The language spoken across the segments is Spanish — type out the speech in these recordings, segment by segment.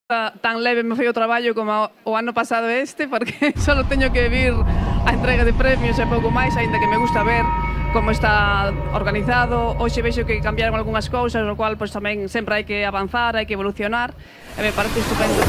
tan leve me foi o traballo como o ano pasado porque só teño que vir a entrega de premios e pouco máis, aínda que me gusta ver como está organizado. Hoxe vexo que cambiaron algunhas cousas, o cual pues, tamén sempre hai que avanzar, hai que evolucionar, e me parece estupendo.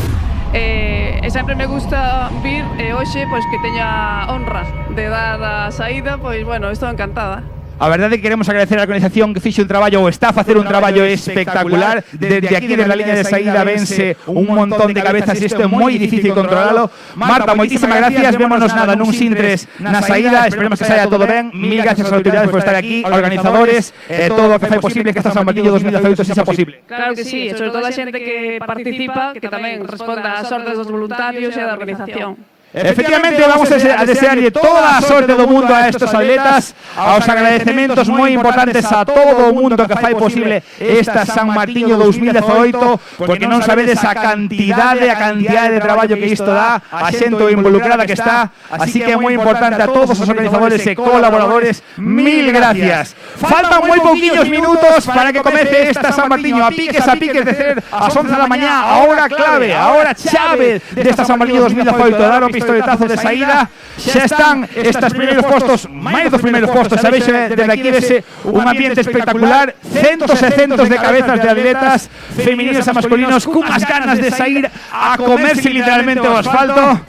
E sempre me gusta vir e hoxe pues, que teña honra de dar a saída, pois bueno, estou encantada. A verdade é que queremos agradecer a organización que fixe un traballo ou está a facer un traballo espectacular. Desde aquí, desde a liña de saída, vense un montón de cabezas e isto é moi difícil controlalo. Marta, moitísimas gracias, vémonos nada nun sintres na saída, esperemos que saia todo ben. Mil gracias ás autoridades por estar aquí, organizadores, todo o que fai posible que esta San Martiño 2018 sexa posible. Claro que sí, e sobre todo a xente que participa, que tamén responda ás ordes dos voluntarios e da organización. Efectivamente, vamos a desearlle toda a sorte do mundo a estes atletas, aos agradecementos moi importantes a todo o mundo que fai posible esta San Martiño 2018, porque non sabedes a cantidade de traballo que isto dá, a xente involucrada que está, así que é moi importante a todos os organizadores e colaboradores, mil gracias. Faltan moi pouquiños minutos para que comece esta San Martiño, a piques de ser ás 11 da mañá, a hora clave, a hora chave desta San Martiño 2018, dar o pistoletazo de saída. Xa están estes primeiros postos, máis dos primeiros postos, sabéis, desde aquí vese un ambiente espectacular, centos e centos de cabezas de atletas femininos e masculinos cunhas ganas de sair a comerse literalmente o asfalto.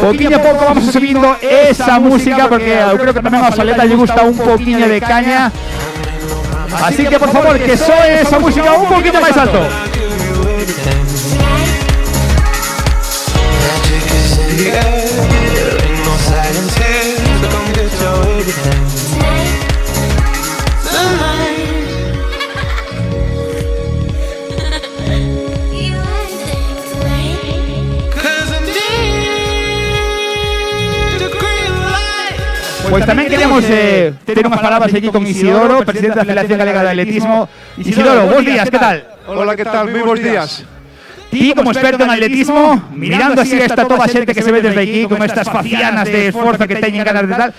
Poquinho a pouco vamos subindo esa música, porque eu creo que tamén aos atletas lle gusta un poquinho de caña, así que por favor que soe esa música un poquinho máis alto. Pois tamén queremos ter unhas palabras aquí con Isidoro, presidente da Federación Galega de Atletismo. Isidoro, bons días, que tal? Hola, que tal? Moi bons días. Ti, como experto en atletismo, mirando así esta toda a xente que se ve desde aquí, con estas facianas de esforzo que teñen ganas de tal,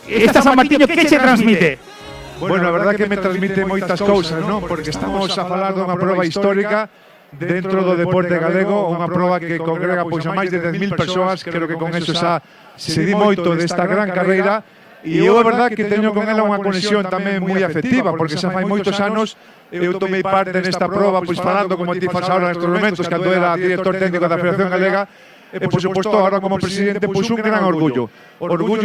esta San Martiño, que che transmite? Bueno, a verdad que me transmite moitas cousas, non? Porque estamos a falar dunha proba histórica dentro do deporte galego, unha proba que congrega pois a máis de 10.000 persoas, creo que con eso xa se di moito desta gran carreira, e eu a verdad que teño con ela unha conexión tamén moi afectiva, porque xa fai moitos anos eu tomei parte nesta proba, pois falando como ti faz ahora nestes momentos, cando era director técnico da Federación Galega, e por suposto agora como presidente, pois un gran orgullo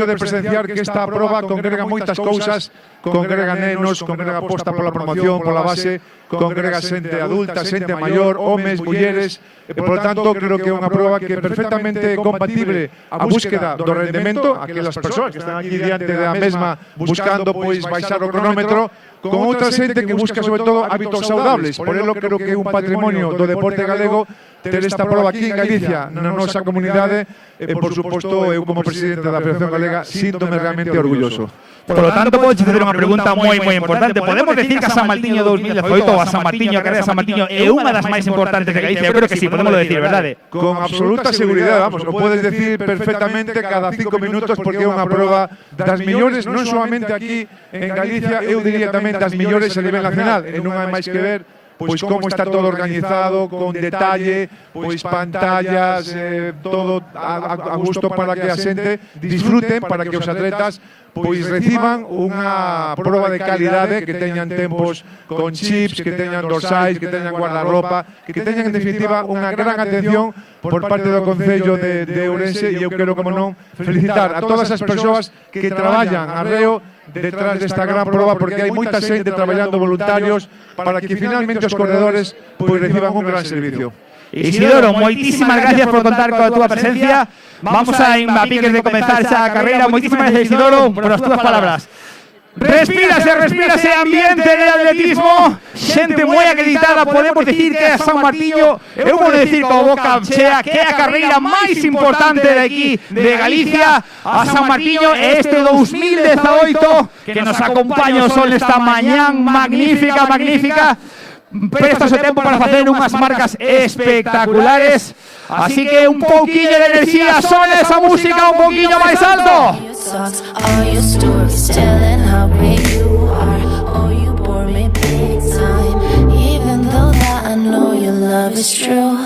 de presenciar que esta proba congrega moitas cousas, congrega nenos, congrega aposta pola promoción, pola base, congrega xente adulta, xente maior, homes, mulleres, e por tanto creo que é unha proba que é perfectamente compatible a búsqueda do rendemento, aquelas persoas que están aquí diante da mesma buscando pois baixar o cronómetro, con outra xente que busca sobre todo hábitos saudables. Por elo creo que é un patrimonio do deporte galego ter esta proba aquí en Galicia, na nosa comunidade, e por suposto eu como presidente da Federación Galega síntome realmente orgulloso. Por lo tanto, podo facer unha pregunta moi importante. Podemos decir que a San Martiño 2018 ou a San Martiño, a carreira de San Martiño é unha das máis importantes de Galicia? Eu creo que sí, podemos decir, verdade? Con absoluta seguridade, vamos, o podes decir perfectamente cada 5 minutos, porque é unha proba das millores, non solamente aquí en Galicia, eu diría tamén das millores a nivel nacional, e non hai máis que ver pois como está todo organizado, con detalle, pois pantallas, todo a gusto para que a xente disfruten, para que os atletas pois reciban unha proba de calidade, que teñan tempos con chips, que teñan dorsais, que teñan guardarropa, que teñan en definitiva unha gran atención por parte do Concello de Ourense, e eu quero, como non, felicitar a todas as persoas que traballan arreo detrás desta gran proba, porque hai moita xente traballando voluntarios para que finalmente os corredores pois reciban un gran servicio. Isidoro, moitísimas gracias por contar coa túa presencia. Vamos a piques de comenzar xa a carreira. Moitísimas gracias, Isidoro, por as túas palabras. Respírase ambiente de atletismo, xente moi acreditada, podemos decir que a San Martiño, eu vou decir coa boca chea, que é a carreira máis importante de aquí, de Galicia, a San Martiño, este 2018, que nos acompaña o sol esta mañán magnífica, presta o seu tempo para facer unhas marcas espectaculares, así que un pouquiño de enerxía, sone esa música un pouquiño máis alto. All your stories telling how great you are. Oh, you bore me big time. it's true.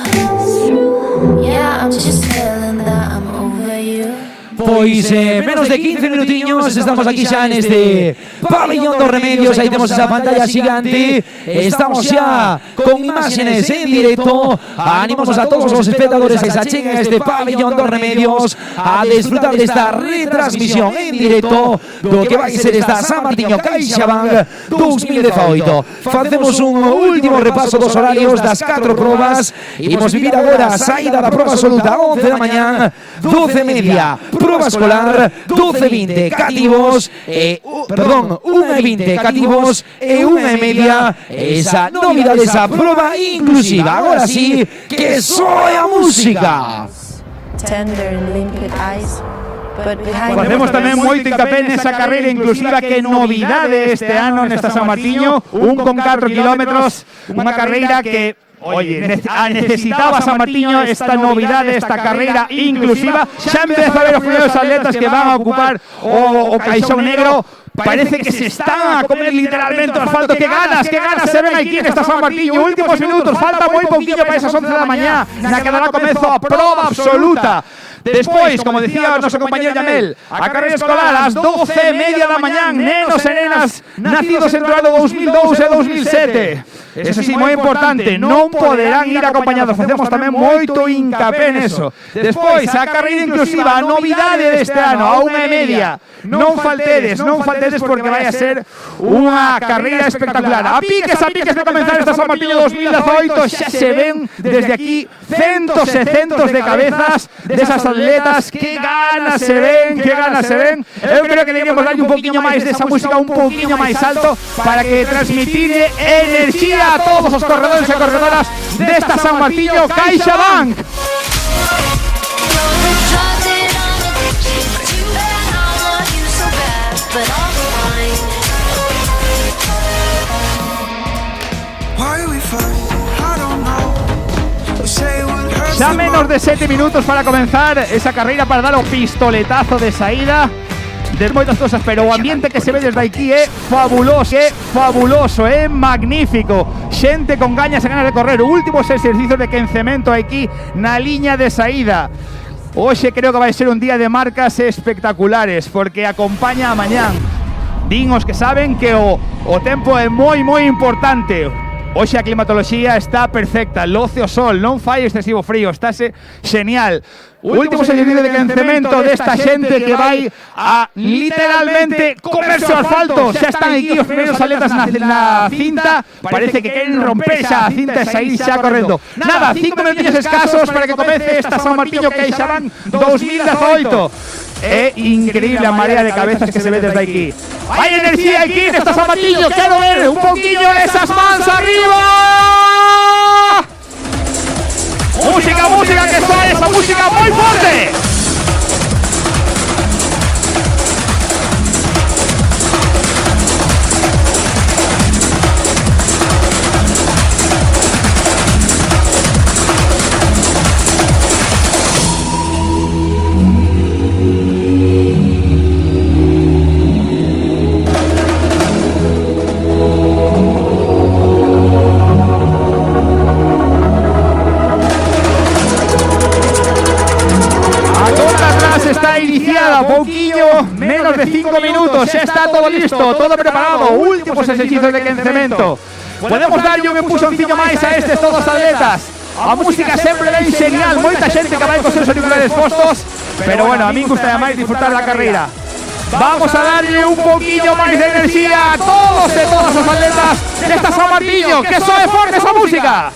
Yeah, I'm just feeling that I'm over you. Pois menos de 15 minutiños estamos aquí xa neste Pabellón dos Remedios. Aí temos esa pantalla xigante. Estamos xa con imágenes en directo. Animamos a todos os espectadores que se acheguen a este Pabellón dos Remedios a desfrutar desta retransmisión en directo do que vai ser esta San Martiño CaixaBank 2018. Facemos un último repaso dos horarios das 4 probas. Imos vivir agora a saída da proba absoluta 11 da mañán, 12:30 proba escolar, 12:20 cativos, 1:20 cativos e 1:30 esa novidade, esa proba inclusiva. Agora sí, que soe a música. Tender and limpid eyes. Facemos tamén moito incapé nesa carreira inclusiva que novidade este ano nesta San Martiño, 1,4 kilómetros, unha carreira que necesitaba San Martiño esta novidade, esta carreira inclusiva. Xa empeza a ver os primeiros atletas que van a ocupar o caixón negro. Parece que se están a comer literalmente o asfalto. Que ganas se ven aquí nesta San Martiño. Últimos minutos, falta moi pouquinho para esas 11 da mañá, na que dará comezo a proba absoluta. Despois, como decía o noso compañero Yamel, a carreira escolar ás 12:30 da mañán, nenos e nenas nacidos entre o ano 2002 e 2007. Eso sí, moi importante, non poderán ir acompañados. Facemos tamén moito incapé neso. Despois, a carreira inclusiva, a novidade deste ano, a 1:30. Non faltedes porque vai a ser unha carreira espectacular. A piques de comenzar esta San Martiño 2018, xa se ven desde aquí centos e centos de cabezas desas atletas. Que ganas se ven. Eu creo que deberíamos darlle un poquinho máis desa música, un poquinho máis alto, para que transmitirle enerxía a todos os corredores e corredoras desta San Martiño CaixaBank. Xa menos de 7 minutos para comenzar esa carreira, para dar o pistoletazo de saída de moitas cosas, pero o ambiente que se ve desde aquí é fabuloso, é magnífico. Xente con gañas e ganas de correr. Últimos exercicios de quencemento aquí na liña de saída. Hoxe creo que vai ser un día de marcas espectaculares, porque acompaña a mañán. Din os que saben que o tempo é moi importante. Hoxe a climatoloxía está perfecta, loce o sol, non fai excesivo frío, estáse genial. Último exercicio de quencemento desta xente que vai a literalmente comerse o asfalto. Xa están aquí os primeiros atletas na cinta. Parece que queren romper xa a cinta e sair xa correndo. Nada, 5 minutos escasos para que comece esta San Martiño CaixaBank 2018. É increíble a marea de cabezas que se ve desde aquí. Hai enerxía aquí nesta San Martiño. Quero ver un poquinho esas mans arriba. Música que soa, esa música moi forte. Está iniciada, pouquinho, menos de 5 minutos, xa está todo listo, todo preparado, últimos exercicios de quencemento. Podemos darlle un empuxoncillo máis a estes todos atletas. A música sempre ben genial, moita xente que vai con seus auriculares postos, pero bueno, a mí gusta máis disfrutar da carreira. Vamos a darlle un poquillo máis de enerxía a todos e todas os atletas desta San Martiño. Que soe forte esa música.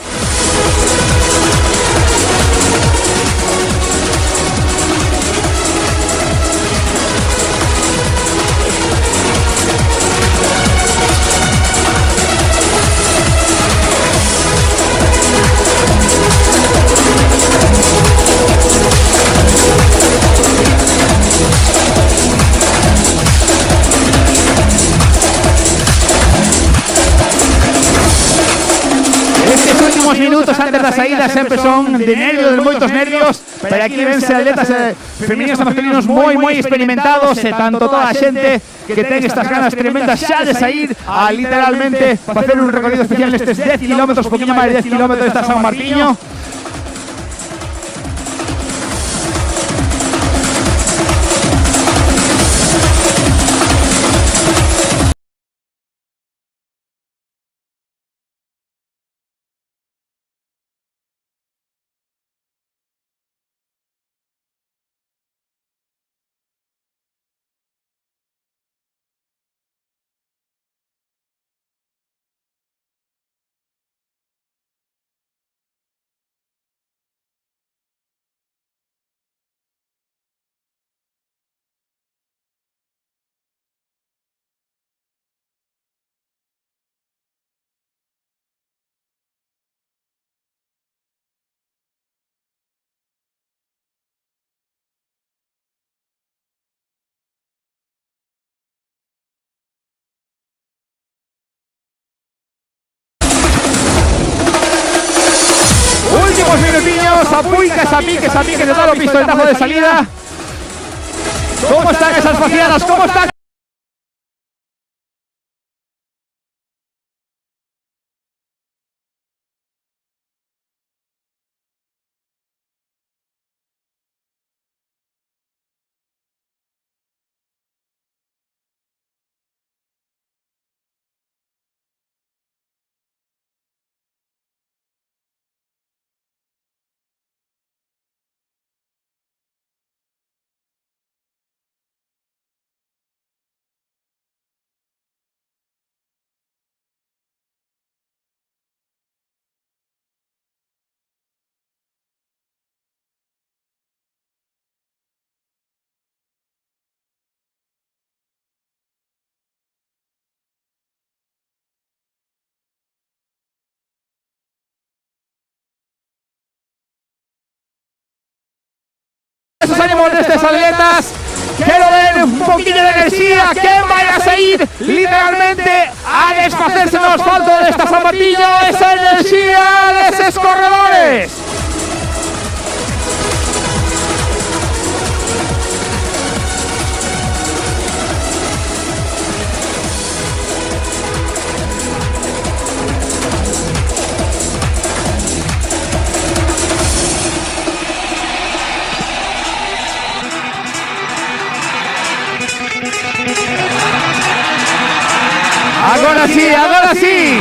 minutos antes da saída sempre son de nervios, de moitos nervios, pero aquí vense atletas femeninos e masculinos moi experimentados e tanto toda a xente que ten estas ganas tremendas xa de sair a literalmente facer un recorrido especial nestes 10 kilómetros, poquinho máis de 10 kilómetros desta San Martiño. Últimos minutillos, a piques de todo lo pistoletazo de salida. ¿Cómo están esas faciadas? ¿Cómo están? Esos ánimos de estos atletas, quiero ver un poquillo de energía. ¿Quién vaya a seguir literalmente a deshacerse en el asfalto de esta San Martiño? Esa energía de esos corredores. Agora sí, agora sí.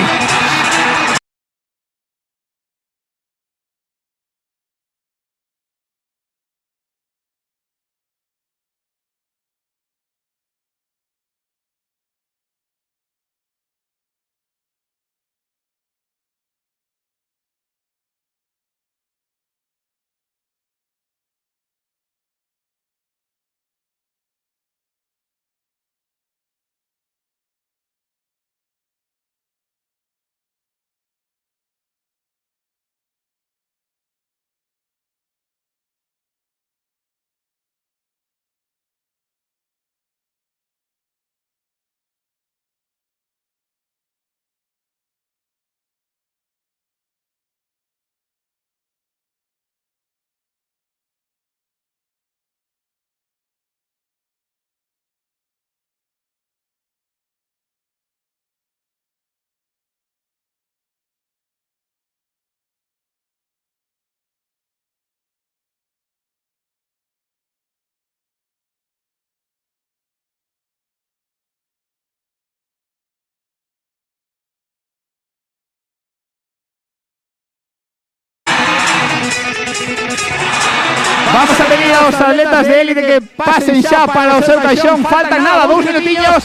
Vamos a pedir a los atletas de élite que pasen xa para o seu caixón. Faltan nada, 2 minutillos.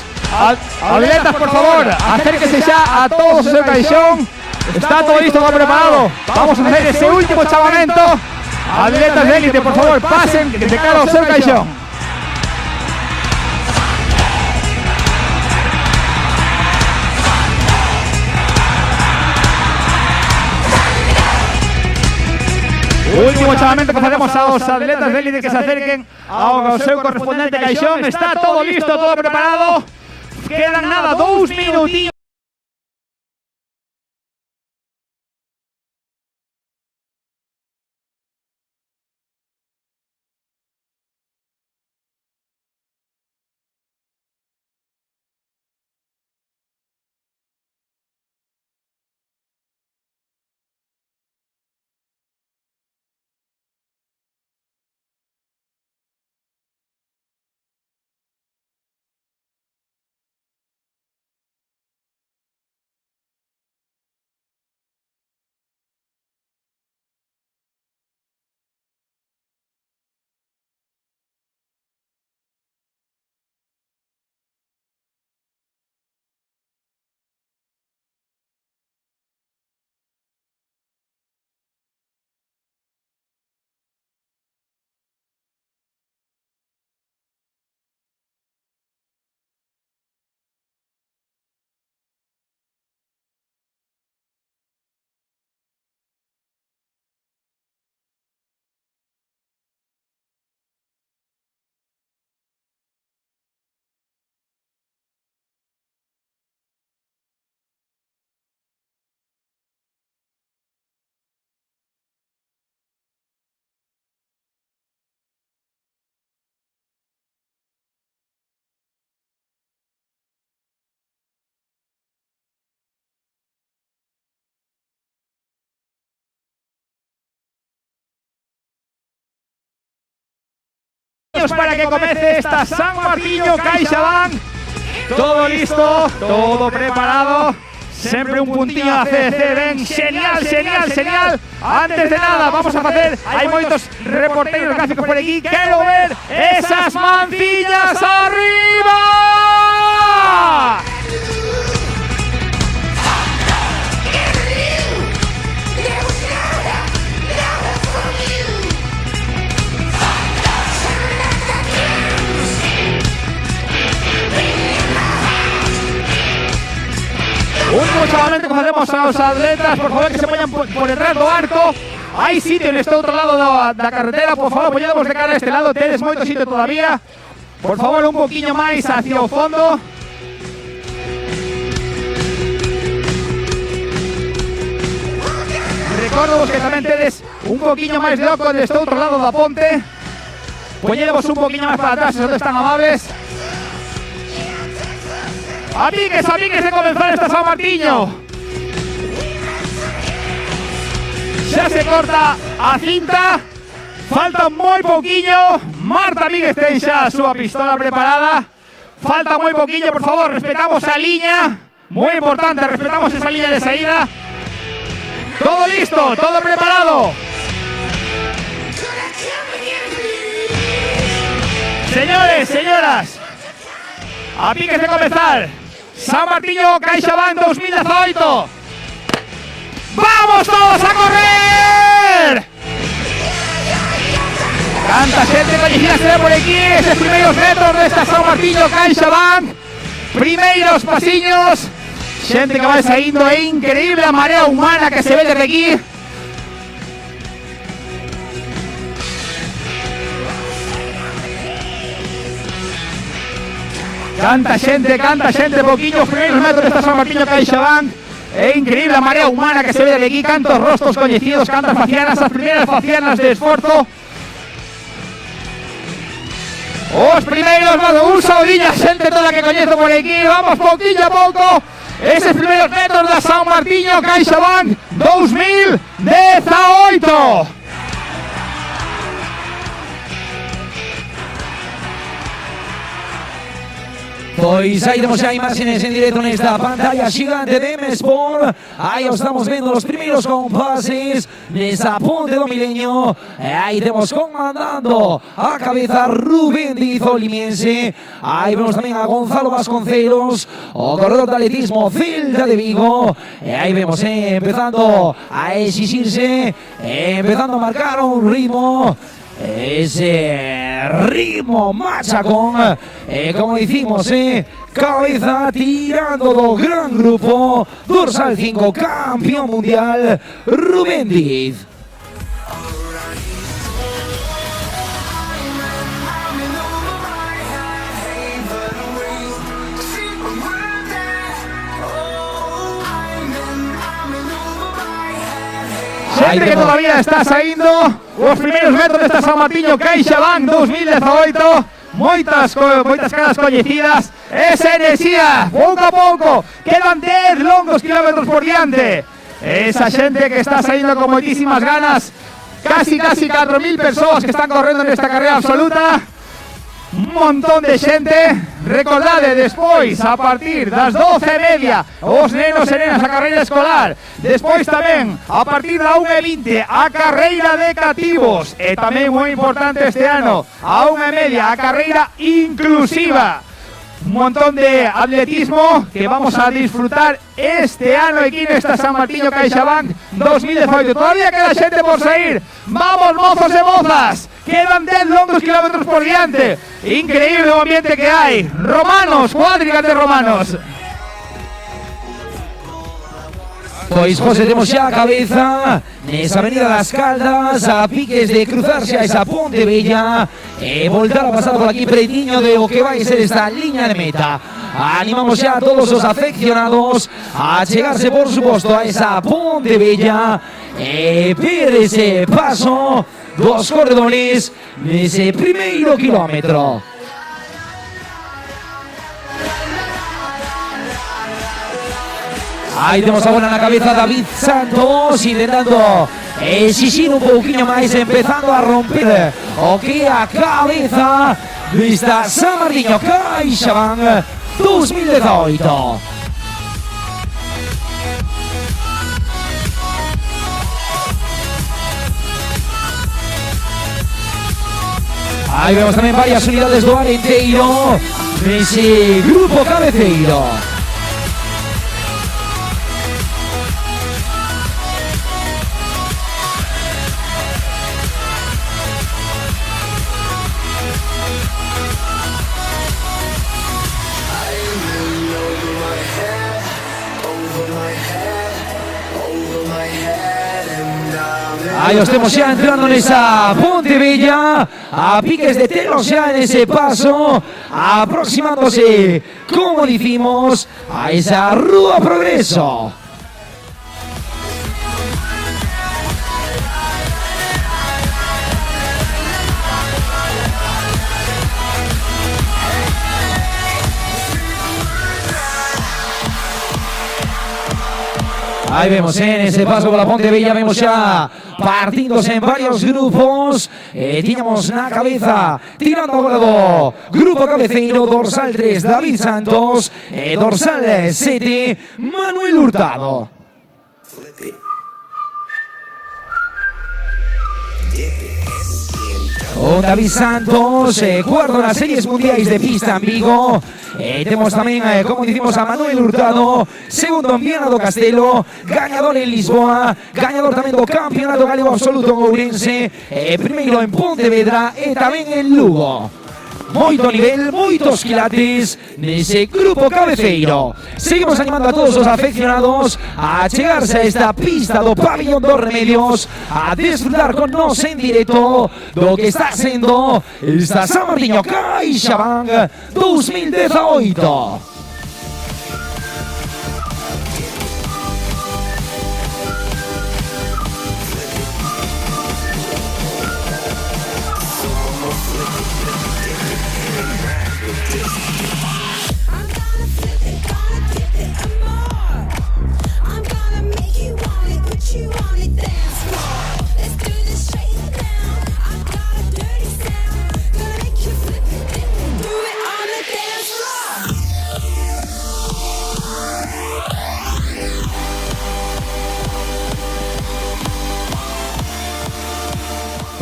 Atletas, por favor, acérquense xa a todos o seu caixón. Está todo listo, todo preparado. Vamos a hacer ese último chamamento. Atletas de élite, por favor, pasen de cara ao seu caixón. Último chamamento que facemos aos atletas de élite que se acerquen ao seu correspondente caixón. Está todo listo, todo preparado. Quedan nada, 2 minutillos. poquiños para que comece esta San Martiño CaixaBank. Todo listo, todo preparado. Sempre un puntiño a CDC, ben, genial. Antes de nada, vamos a facer, hai moitos reporteiros gráficos por aquí, quero ver esas manciñas arriba! Último chamamento que facemos aos atletas, por favor que se poñan por detrás do arco. Hai sitio neste outro lado da carretera, por favor, poñedemos de cara a este lado, tedes moito sitio todavía. Por favor, un poquinho máis hacia o fondo. Recordovos que tamén tedes un poquinho máis de oco deste outro lado da ponte. Poñedemos un poquinho máis para atrás, se non están amables. Amigues de comenzar esta San Martiño. Xa se corta a cinta. Falta moi pouquiño. Marta Amigues ten xa a súa pistola preparada. Falta moi pouquiño, por favor, respetamos a liña. Moi importante, respetamos esa liña de saída. Todo listo, todo preparado. Señores, señoras, a piques de comenzar San Martiño CaixaBank 2018. ¡Vamos todos a correr! Canta xente coñecida se ve por aquí. Estes primeiros metros desta San Martiño CaixaBank. Primeiros pasiños. Xente que vai saindo, é increíble a marea humana que se ve desde aquí. Canta xente, poquinhos primeiros metros desta San Martiño CaixaBank. É increíble a marea humana que se ve desde aquí, cantos rostros coñecidos, cantas facianas, as primeiras facianas de esforzo. Os primeiros, un saudinha, xente toda que coñezo por aquí, vamos pouquinho a pouco. Eses primeiros metros da San Martiño CaixaBank 2018. Pois aí temos xa imaxes en directo nesta pantalla xigante de M-Sport. Aí estamos vendo os primeiros compases nesa ponte do milenio. E aí temos comandando a cabeza Rubén Díaz Limiense. Aí vemos tamén a Gonzalo Vasconcelos, o corredor de atletismo Celta de Vigo. E aí vemos empezando a exixirse, empezando a marcar un ritmo. Ese ritmo machacón, como decimos, cabeza tirando do gran grupo, dorsal 5, campeón mundial, Rubén Díaz. Xente que todavía está saindo os primeiros metros desta San Martiño CaixaBank 2018. Moitas caras coñecidas. Esa enerxía, pouco a pouco. Quedan 10 longos kilómetros por diante. Esa xente que está saindo con moitísimas ganas. Casi 4.000 persoas que están correndo nesta carrera absoluta. Un montón de xente. Recordade, despois, a partir das 12:30, os nenos e nenas a carreira escolar. Despois tamén, a partir da 1:20, a carreira de cativos. E tamén moi importante este ano, a 1:30, a carreira inclusiva. Un montón de atletismo que vamos a disfrutar este ano aquí nesta San Martiño CaixaBank 2018. Todavía queda xente por sair. Vamos, mozos e mozas. Quedan 10 longos kilómetros por diante. Increíble o ambiente que hai. Romanos, cuádricas de romanos. Pois, José, temos xa a cabeza nesa avenida das Caldas, a piques de cruzarse a esa ponte bella e voltar a pasar por aquí pretiño de o que vai ser esta liña de meta. Animamos xa a todos os afeccionados a chegarse, por suposto, a esa ponte bella e ver ese paso dos corredores nese primeiro kilómetro. Aí temos agora na cabeza David Santos intentando exigir un pouquiño máis, empezando a romper o que a cabeza desta San Martiño CaixaBank 2018. Aí vemos tamén varias unidades do Arenteiro nese grupo cabeceiro. Aí os temos xa entrando nesa Ponte Bella, a piques de telo xa nese paso, aproximándose, como dicimos, a esa Rúa Progreso. Aí vemos en ese paso pola Ponte Bella, vemos xa partíndose en varios grupos. Tiñamos na cabeza, tirando agora do grupo cabeceiro, dorsal 3 David Santos, dorsal 7 Manuel Hurtado. O David Santos, cuarto nas series mundiais de pista en Vigo. Temos tamén, como dicimos, a Manuel Hurtado, segundo en Viana do Castelo, gañador en Lisboa, gañador tamén do Campeonato Galego Absoluto en Ourense, primeiro en Pontevedra e tamén en Lugo. Moito nivel, moitos quilates nese grupo cabeceiro. Seguimos animando a todos os afeccionados a chegarse a esta pista do Pabillón dos Remedios, a desfrutar con nos en directo do que está sendo esta San Martiño CaixaBank 2018.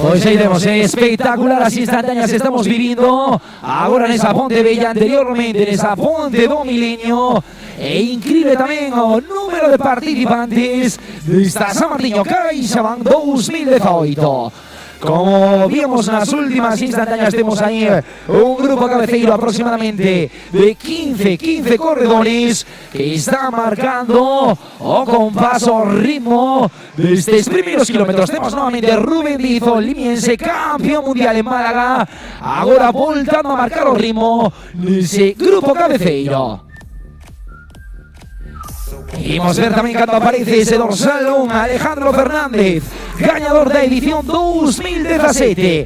Pois aí vemos, espectacular as instantáneas estamos vivindo agora nesa Ponte Bella, anteriormente nesa Ponte do Milenio. E increíble tamén o número de participantes desta San Martiño CaixaBank 2018. Como vimos nas últimas instantáneas, temos aí un grupo cabeceiro aproximadamente de 15 corredores que está marcando o compaso, o ritmo destes primeiros kilómetros. Temos novamente Rubén Díaz, o limiense, campeón mundial en Málaga, agora voltando a marcar o ritmo nese grupo cabeceiro. Imos ver tamén cando aparece ese dorsal 1, Alejandro Fernández, gañador da edición 2017.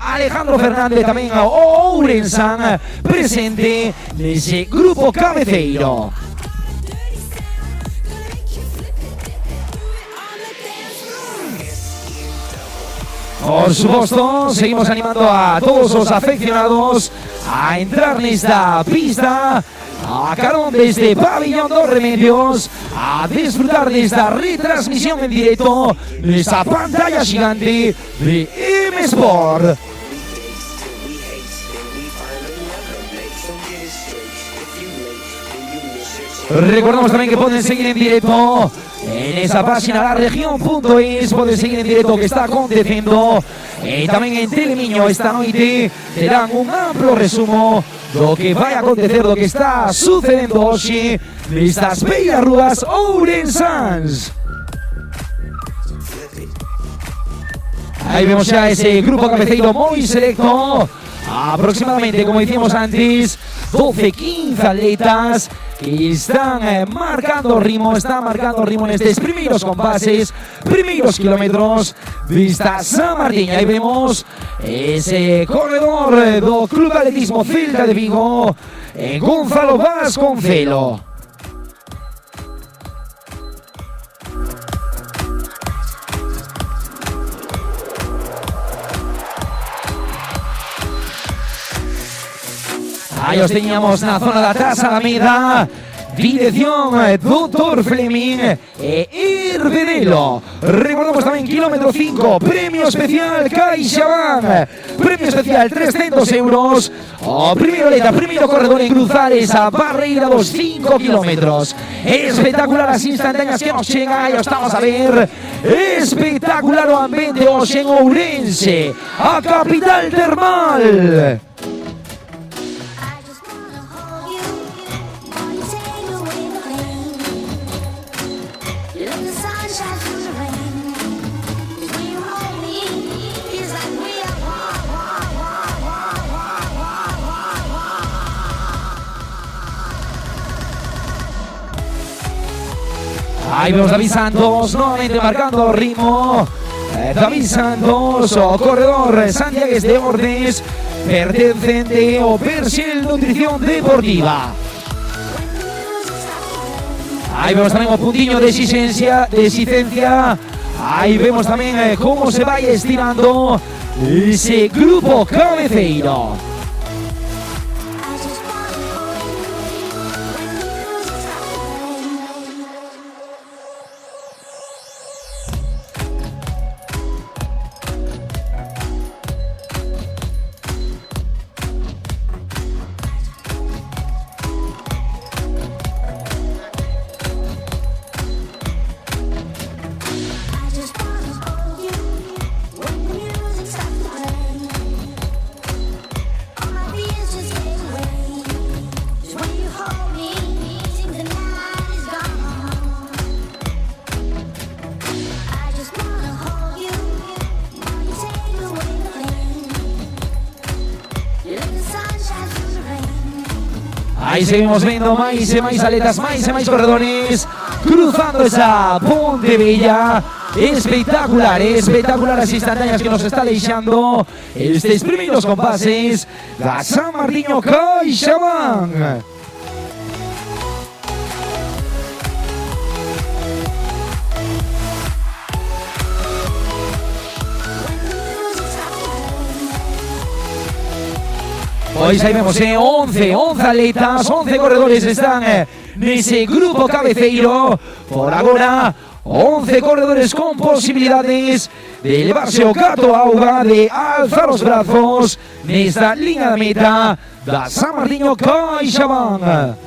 Alejandro Fernández tamén o Ourensán, presente nese grupo cabeceiro. Por suposto, seguimos animando a todos os afeccionados a entrar nesta pista a carón desde Pabillón dos Remedios, a desfrutar desta retransmisión en directo nesta pantalla xigante de M-Sport. Recordamos tamén que poden seguir en directo en esa página laregion.es, poden seguir en directo o que está acontecendo, e tamén en Telemiño esta noite terán un amplo resumo do que vai acontecer, do que está sucedendo hoxe nestas bellas rúas ourensáns. Aí vemos xa ese grupo cabeceiro moi selecto, aproximadamente, como dicimos antes, 12-15 atletas que están marcando ritmo, nestes primeiros compases, primeiros kilómetros desta San Martiño. Aí vemos ese corredor do Club Atletismo Celta de Vigo, Gonzalo Vasconcelo. Aí os teñamos na zona da Taza Alameda. Dirección Dr. Fleming e Herbedelo. Recordamos tamén kilómetro 5, premio especial CaixaBank, premio especial 300 euros. O primeiro leta, primeiro corredor en cruzar esa barreira dos 5 kilómetros. Espectacular as instantáneas que nos chega e estamos a ver. Espectacular o ambiente hoxe en Ourense, a capital termal. Ahí vemos David Santos nuevamente marcando ritmo. David Santos, o corredor Santiago de Ordes, perteneciente ao Persil Nutrición Deportiva. Ahí vemos tamén o puntiño de exigencia. Ahí vemos tamén como se vai estirando ese grupo cabeceiro. Aí seguimos vendo máis e máis aletas, máis e máis corredores cruzando esa Ponte Bella. Espectacular, espectacular as instantáneas que nos está deixando estes primeiros compases da San Martiño CaixaBank. Pois aí vemos 11 atletas, 11 corredores están nese grupo cabeceiro. Por agora, 11 corredores con posibilidades de elevarse o cato a auga, de alzar os brazos nesta liña da meta da San Martiño CaixaBank.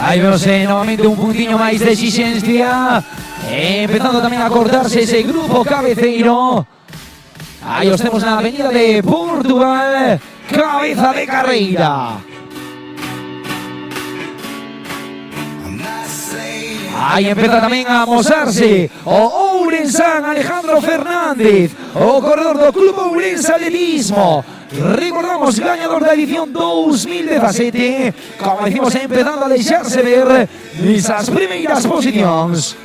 Aí vemos novamente un puntiño máis de exigencia, empezando tamén a cortarse ese grupo cabeceiro. Aí os temos na avenida de Portugal, cabeza de carreira. Aí empeza tamén a amosarse o ourensán Alejandro Fernández, o corredor do Club Ourense Atletismo. Recordamos, gañador da edición 2017, como decimos, empezando a deixarse ver nesas primeiras posicións.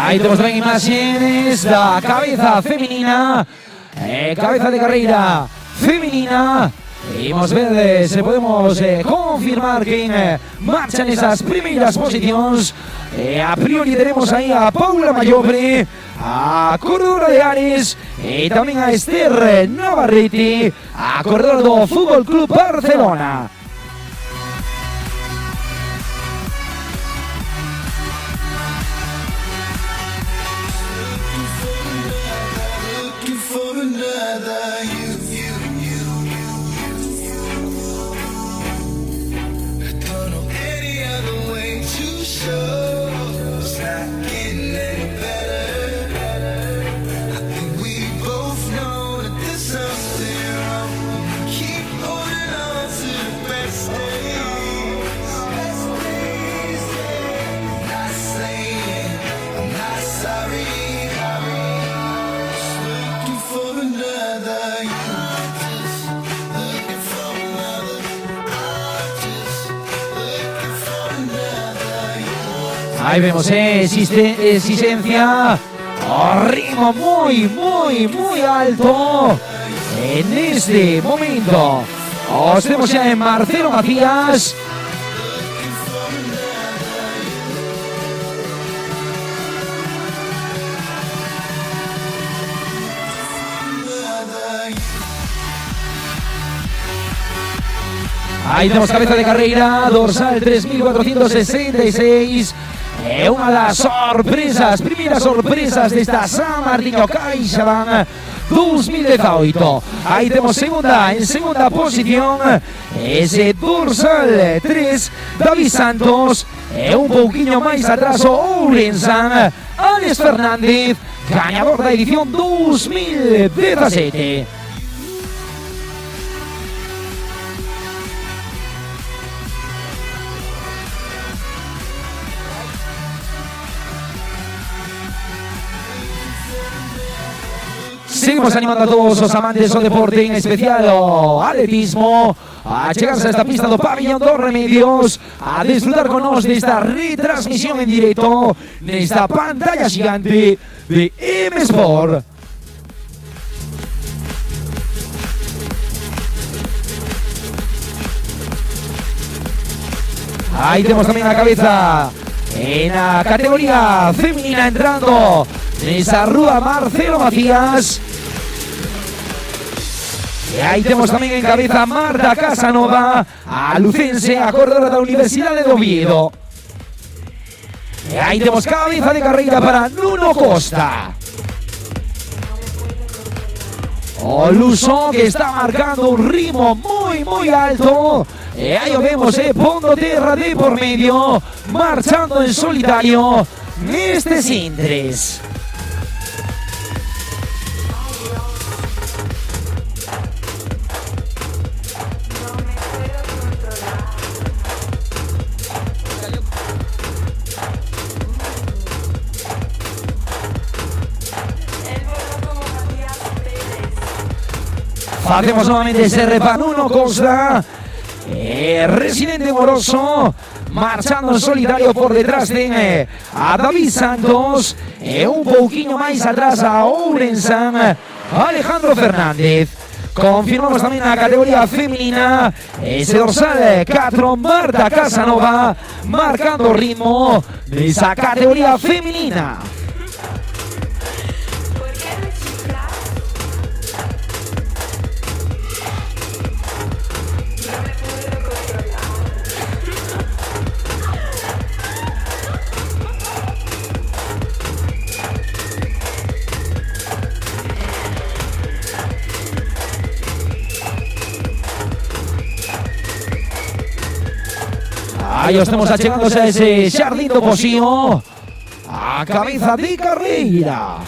Aí temos tamén imaxes da cabeza feminina, cabeza de carreira feminina. Imos ver se podemos confirmar quen marcha nesas primeiras posicións. A priori teremos aí a Paula Mayobre, a corredora de Ares e tamén a Esther Navarrete, a corredora do Fútbol Club Barcelona. Ahí vemos exigencia. Ritmo muy alto. En este momento os tenemos ya en Marcelo Macías. Ahí tenemos cabeza de carrera, dorsal 3466. Una de las sorpresas, primeras sorpresas de esta San Martiño CaixaBank 2018. Aí temos en segunda posición ese dorsal 3, David Santos. Un pouquinho máis atrás o Ourense, Alex Fernández, ganador da edición 2017. Seguimos animando a todos os amantes do deporte, en especial o atletismo, a chegarse a esta pista do Pabellón dos Remedios, a disfrutar con nos desta retransmisión en directo nesta pantalla xigante de M-Sport. Ahí tenemos también a cabeza en la categoría femenina entrando nesa rúa Marcelo Macías. E aí temos tamén en cabeza Marta Casanova, a lucense, a corredora da Universidade de Oviedo. E aí temos cabeza de carreira para Nuno Costa. O luso que está marcando un ritmo moi alto. E aí o vemos, pondo terra de por medio, marchando en solitario neste Sindres. Facemos novamente ese repanuno Costa, residente moroso, marchando en solitario por detrás de a David Santos, un pouquinho máis atrás a Ourense, Alejandro Fernández. Confirmamos tamén a categoría femenina, ese dorsal 4, Marta Casanova, marcando ritmo de esa categoría femenina. Aí os temos achegándose a ese xardín do Poxío, a cabeza de carreira.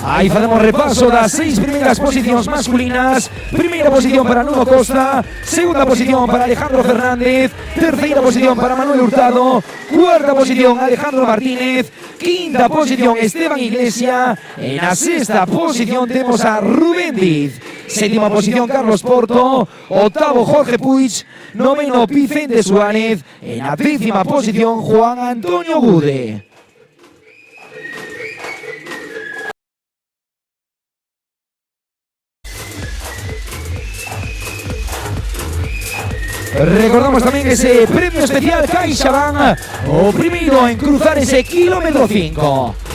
Aí facemos repaso das 6 primeiras posicións masculinas. Primeira posición para Nuno Costa, segunda posición para Alejandro Fernández, terceira posición para Manuel Hurtado, cuarta posición Alejandro Martínez, quinta posición Esteban Iglesia, en la sexta posición temos a Rubén Diz, sétima posición Carlos Porto, octavo Jorge Puig, noveno Vicente Suárez, en la décima posición Juan Antonio Gude. Recordamos tamén ese premio especial CaixaBank, o primeiro en cruzar ese kilómetro 5.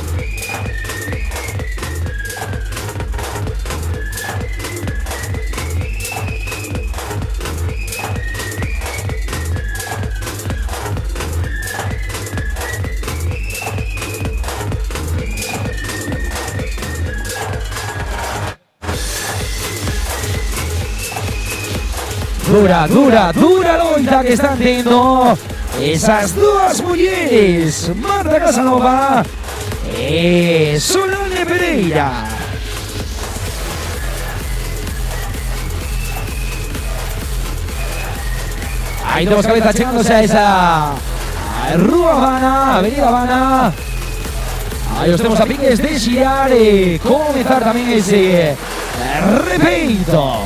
Dura loita que están tendo esas dúas mulleres, Marta Casanova e Solange Pereira. Aí temos cabeza chegándose a esa Rúa Habana, Avenida Habana. Aí os temos a piques de xirar e comenzar tamén ese repeito.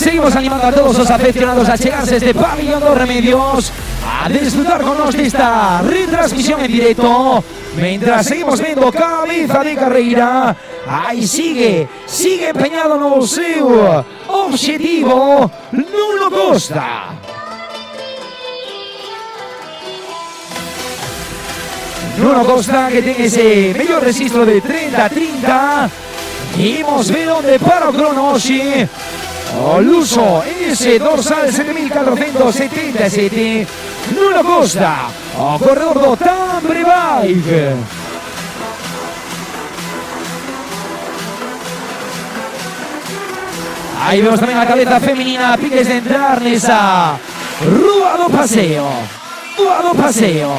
Seguimos animando a todos los aficionados a llegarse a este Pabellón dos Remedios, a disfrutar con nosotros de esta retransmisión en directo, mientras seguimos viendo Cabeza de Carreira. Ahí sigue empeñado no seu objetivo Nuno Costa. Nuno Costa que tiene ese mejor registro de 30-30. Vamos a ver dónde para o crono hoxe. O luso ese dorsal 7477. Nuno Costa, o corredor do Tambre Bike. Ahí vemos también la cabeza femenina, piques de entrar nesa Rúa do Paseo. Rúa do Paseo.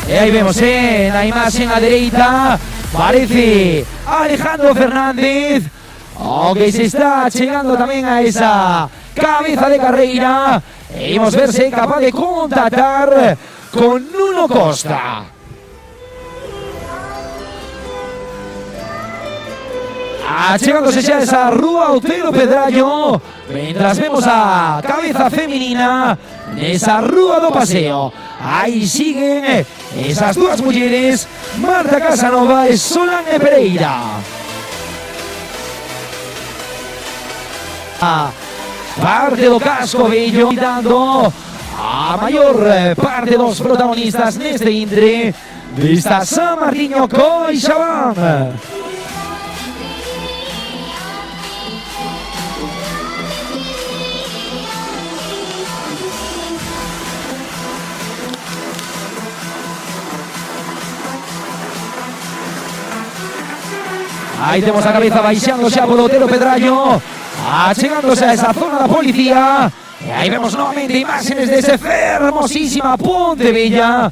Y ahí vemos la imagen a derecha, parece Alejandro Fernández, que se está llegando también a esa cabeza de carrera. Y vamos a verse capaz de contactar con Nuno Costa. Llegándose ya a esa Rúa Otero Pedrallo, mientras vemos a cabeza femenina de esa Rúa do Paseo. Ahí siguen esas dos mujeres, Marta Casanova y Solange Pereira. Parte do casco bello, dando a mayor parte de los protagonistas neste intre de esta San Martiño CaixaBank. Ahí tenemos a cabeza baixándose a por Otero Pedrallo, llegándose a esa zona de policía. Y ahí vemos nuevamente imágenes de esa hermosísima Ponte Bella.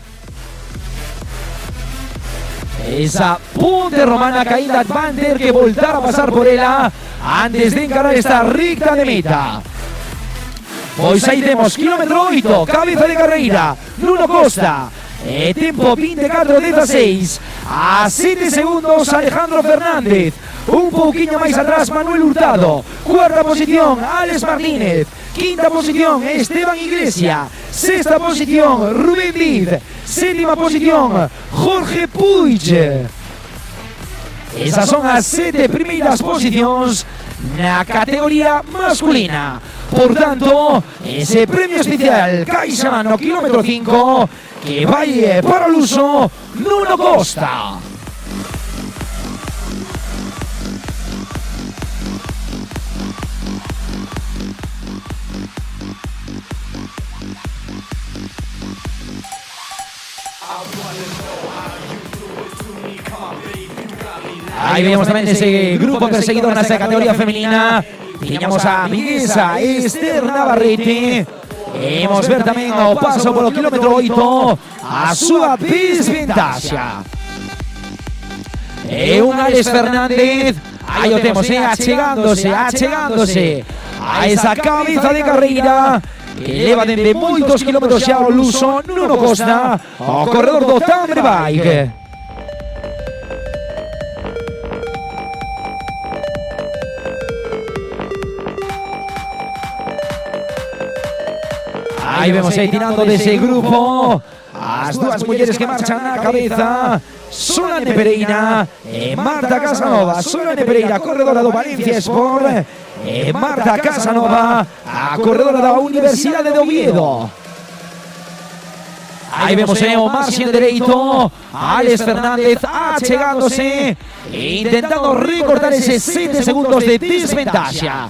Esa ponte romana caída Advanter que voltará a pasar por ella antes de encarar esta recta de meta. Pois ahí tenemos kilómetro 8, cabeza de carreira, Nuno Costa. Tiempo 24:16, a 7 segundos Alejandro Fernández, un poquinho máis atrás Manuel Hurtado, cuarta posición Alex Martínez, quinta posición Esteban Iglesia, sexta posición Rubén Vid, séptima posición Jorge Puig. Esas son as 7 primeiras posicións na categoría masculina. Por tanto, ese premio especial CaixaBank no kilómetro 5 que vai para o luso Nuno Costa. Ahí vemos también ese grupo perseguidor en esa categoría femenina. Teníamos a Miguesa, Esther Navarrete. Vamos a ver también o paso por el kilómetro 8 a su desventaja. Un Alex Fernández. Ahí lo tenemos, achegándose a esa cabeza de carreira que leva dende moitos kilómetros xa o luso Nuno Costa, o corredor do Tambre Bike. Ahí vemos tirando de ese grupo as dúas mulleres que marchan na cabeza, Solange Pereira e Marta Casanova. Solange Pereira, corredora do Valencia Sport, e Marta Casanova, a corredora da Universidade de Oviedo. Aí vemos o marxen dereito, Alex Fernández achegándose e intentando recortar ese 7 segundos de desventaxa.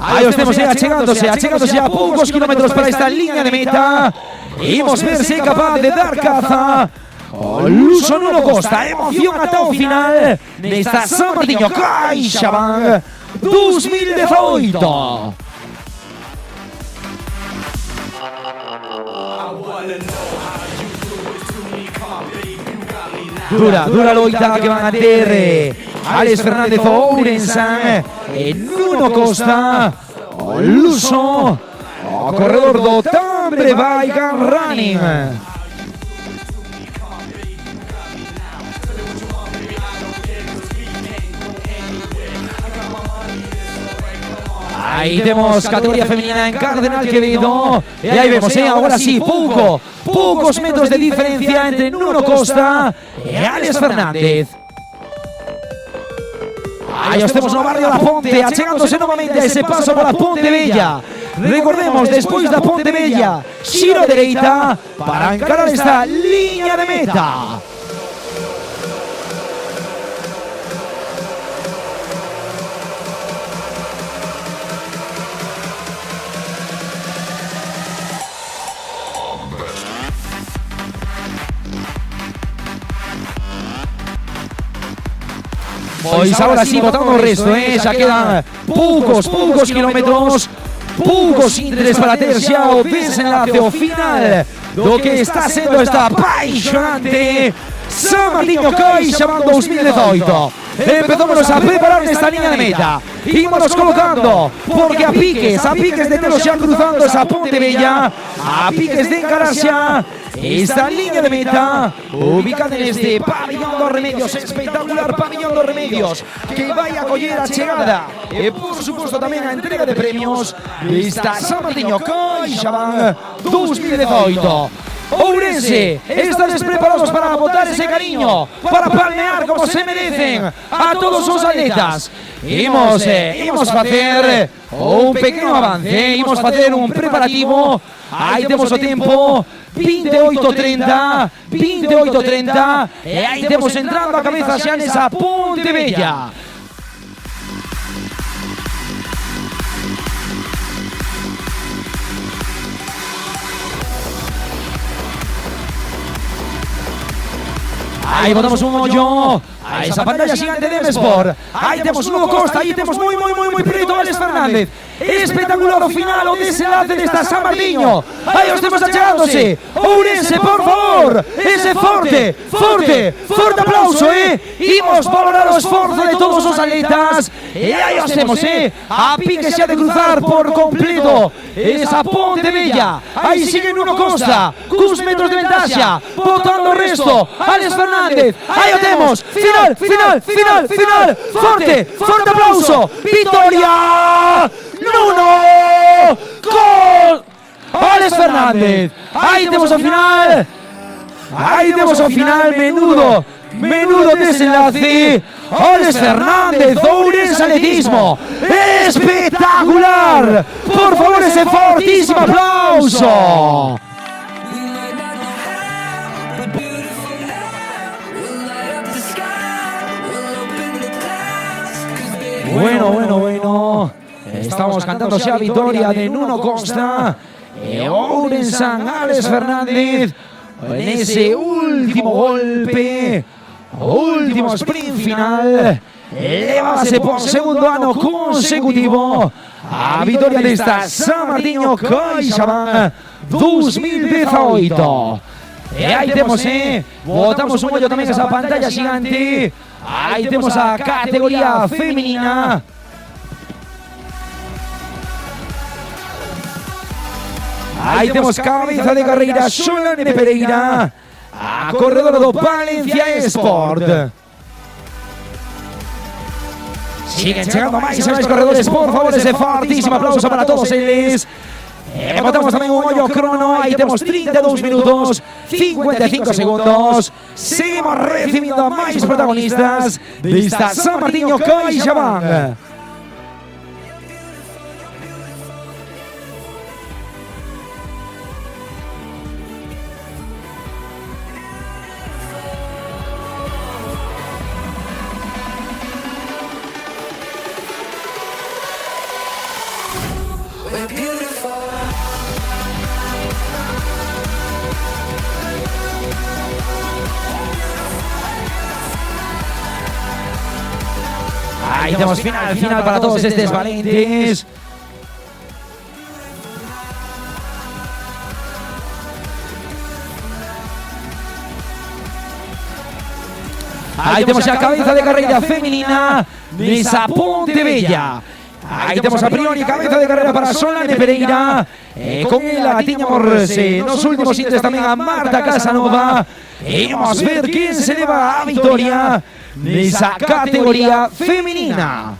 Ahí os vemos achegándose a poucos kilómetros para esta línea de meta. Imos ver se é capaz de dar caza o luso Nuno Costa. Emoción ata o final nesta San Martiño CaixaBank 2018. Dura loita que van a ter Alex Fernández Ourense, Nuno Costa, Luso, o corredor do Tambre Bike and Running. Ahí tenemos categoría femenina en Cardenal Quevedo. Y ahí vemos, ahora sí, pocos metros de diferencia entre Nuno Costa y Alex Fernández. Ahí estemos no barrio da Ponte, achegándose novamente a ese paso para Ponte Bella. Recordemos, después da Ponte Bella, xiro dereita para encarar esta línea de meta. Pois ahora sí, botando o resto, xa quedan poucos kilómetros, poucos ínteres para ter xa o desenlace ao final do que está sendo esta apaixonante San Martiño CaixaBank 2018. Empezámonos a preparar nesta línea de meta. Ímonos colocando, porque a piques de telos xa cruzando esa Ponte Bella, a piques de encarar xa esta línea de meta, ubicada en este pabellón dos Remedios, espectacular pabellón dos Remedios, que vai a coller a chegada e por suposto tamén a entrega de premios desta San Martiño CaixaBank 2018. Ourense, estades preparados para botar ese cariño, para palmear como se merecen a todos os atletas. Imos facer un pequeno avance, imos facer un preparativo. Aí temos o tempo 28:30 e aí temos entrando a cabeza xa nesa Ponte Bella. Ahí botamos un hoyo a esa pantalla gigante de M-Sport. Ahí tenemos Nuno Costa, ahí tenemos muy preto Alex Fernández. Espectacular o final, o desenlace de esta San Martiño. Ahí os temos achegándose. Ourense, por favor, ese forte aplauso, Imos valorar o esforzo de todos os atletas. E aí os temos, a pique xa de cruzar por completo esa Ponte Bella. Aí sigue Nuno Costa, cuns metros de ventaxa, botando o resto. Alex Fernández, aí o temos. Final. Forte aplauso. Victoria. Nuno Alex Fernández. Aí temos o final. Menudo desenlace. Alex Fernández, Ourense Atletismo. Espectacular. Por favor, ese fortísimo aplauso. Bueno. Estamos cantando xa a victoria de Nuno Costa e Ourense Alex Fernández en ese último golpe, último sprint final. Levase por segundo ano consecutivo a victoria desta San Martiño CaixaBank 2018. E aí temos, botamos un ollo tamén esa pantalla gigante. Aí temos a categoría femenina. Aí temos cabeza de carreira Xolane Pereira, a corredora do Valencia Sport. Siguen chegando máis corredores, por favor, ese fortísimo aplauso para todos eles. E botamos tamén un ollo crono, aí temos 32 minutos, 55 segundos. Seguimos recibindo a máis protagonistas desta San Martiño CaixaBank. Ahí tenemos final para todos estos valentes. Aí temos a cabeza de carreira feminina nesa Pontebella. Aí temos a priori cabeza de carreira para Solane Pereira. Con ela tiñamos nos últimos intres tamén a Marta Casanova. E vamos ver quen se leva a victoria nesa categoría feminina.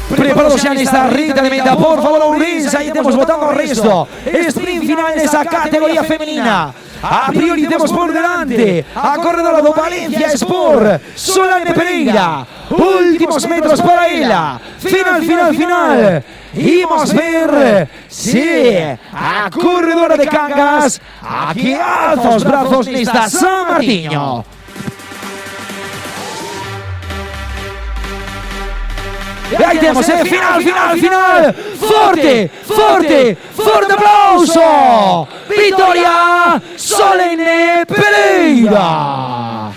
Preparados xa nesta recta de meta, por favor, Ourense, aí temos botando o resto. Sprint final nesa categoría femenina. A priori temos por delante a corredora do Valencia Sport, Solane Pereira. Últimos metros para ela. Final. Imos ver se a corredora de Cangas aquí alza os brazos nesta San Martiño. E aí temos, final! Forte aplauso! Victoria Solane Pereira!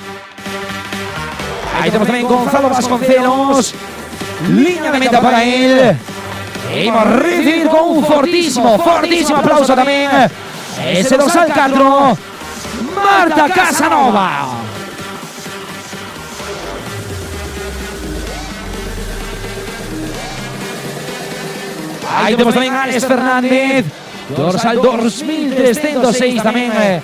Aí temos tamén Gonzalo Vasconcelos, liña de meta para él. E imos recibir con un fortísimo aplauso tamén ese dorsal 4, Marta Casanova. Aí temos tamén Alex Fernández, dorsal 2306 tamén,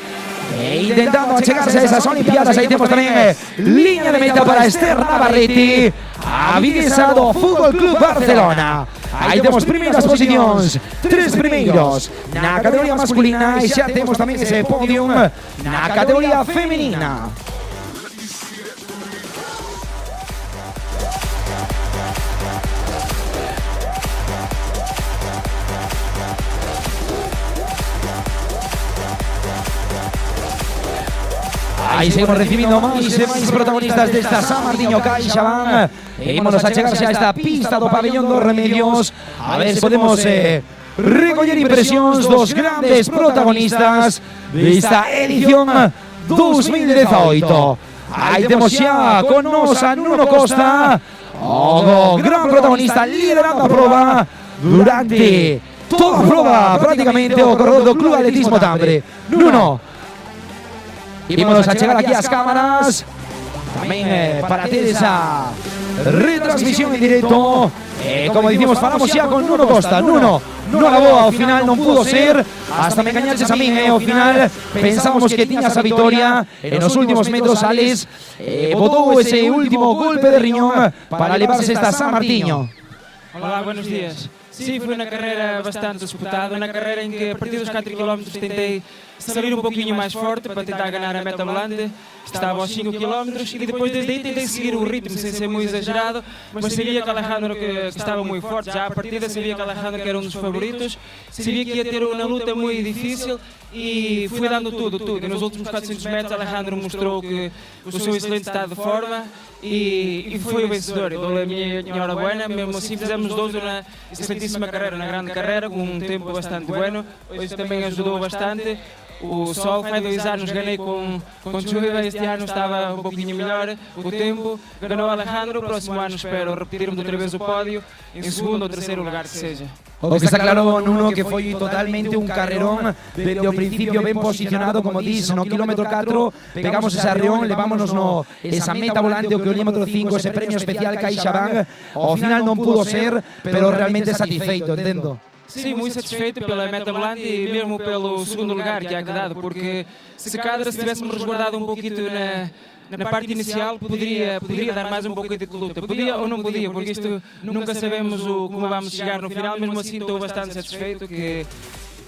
intentando achegarse a esas Olimpiadas. Aí temos tamén liña de meta para Esther Navarrete, a viguesa do Fútbol Club Barcelona. Aí temos primeiras posicións, 3 primeiros na categoría masculina, e xa temos tamén ese podium na categoría femenina. Aí seguimos recibindo máis e máis protagonistas desta San Martiño CaixaBank. Ímonos a chegar xa a esta pista do Pabellón dos Remedios, a ver se podemos recoller impresións dos grandes protagonistas desta edición 2018. Aí temos xa con nos a Nuno Costa, o gran protagonista liderando a proba durante toda a proba, prácticamente o corredor do Club Atletismo Tambre. Nuno, ímonos a chegar aquí ás cámaras tamén para ter esa retransmisión en directo. Como dicimos, falamos xa con Nuno Costa. Nuno, non acabou, ao final non pudo ser, hasta me engañarses a min, ao final pensábamos que tiñas a vitoria. En os últimos metros Alex botou ese último golpe de riñón para levarse esta San Martiño. Hola, buenos días. Sí, foi unha carreira bastante disputada, unha carreira en que a partir dos 4 km tentei salir un poquinho máis forte para tentar ganar a meta volante. Estaba aos 5 km e depois desde aí tentei seguir o ritmo sem ser muito exagerado, mas sabia que Alejandro que estava muito forte, já a partida sabia que Alejandro que era um dos favoritos, sabia que ia ter uma luta muito difícil e fui dando tudo. E nos últimos 400 metros Alejandro mostrou que o seu excelente estado de forma e foi o vencedor. Eu dou a minha enhorabuena, mesmo assim fizemos dois uma excelentíssima carreira, uma grande carreira, com um tempo bastante bueno. Isso também ajudou bastante. O sol, faz 2 anos ganhei com chuva, este ano estava um pouquinho melhor o tempo. Ganhou Alejandro, próximo ano espero repetirmos outra vez o pódio, em segundo ou terceiro lugar que seja. O que está claro, Nuno, que foi totalmente un carrerón desde o principio ben posicionado, como dis, no kilómetro 4 pegamos ese arreón, levámonos esa meta volante, o kilómetro 5, ese premio especial CaixaBank. Ao final non pudo ser, pero realmente satisfeito, entendo. Sim, muito satisfeito pela meta volante e mesmo pelo segundo lugar que há quedado, porque se cadra, se tivéssemos resguardado um pouquinho na parte inicial, poderia dar mais um pouco de luta. Podia ou não podia, porque isto nunca sabemos como vamos chegar no final. Mesmo assim estou bastante satisfeito que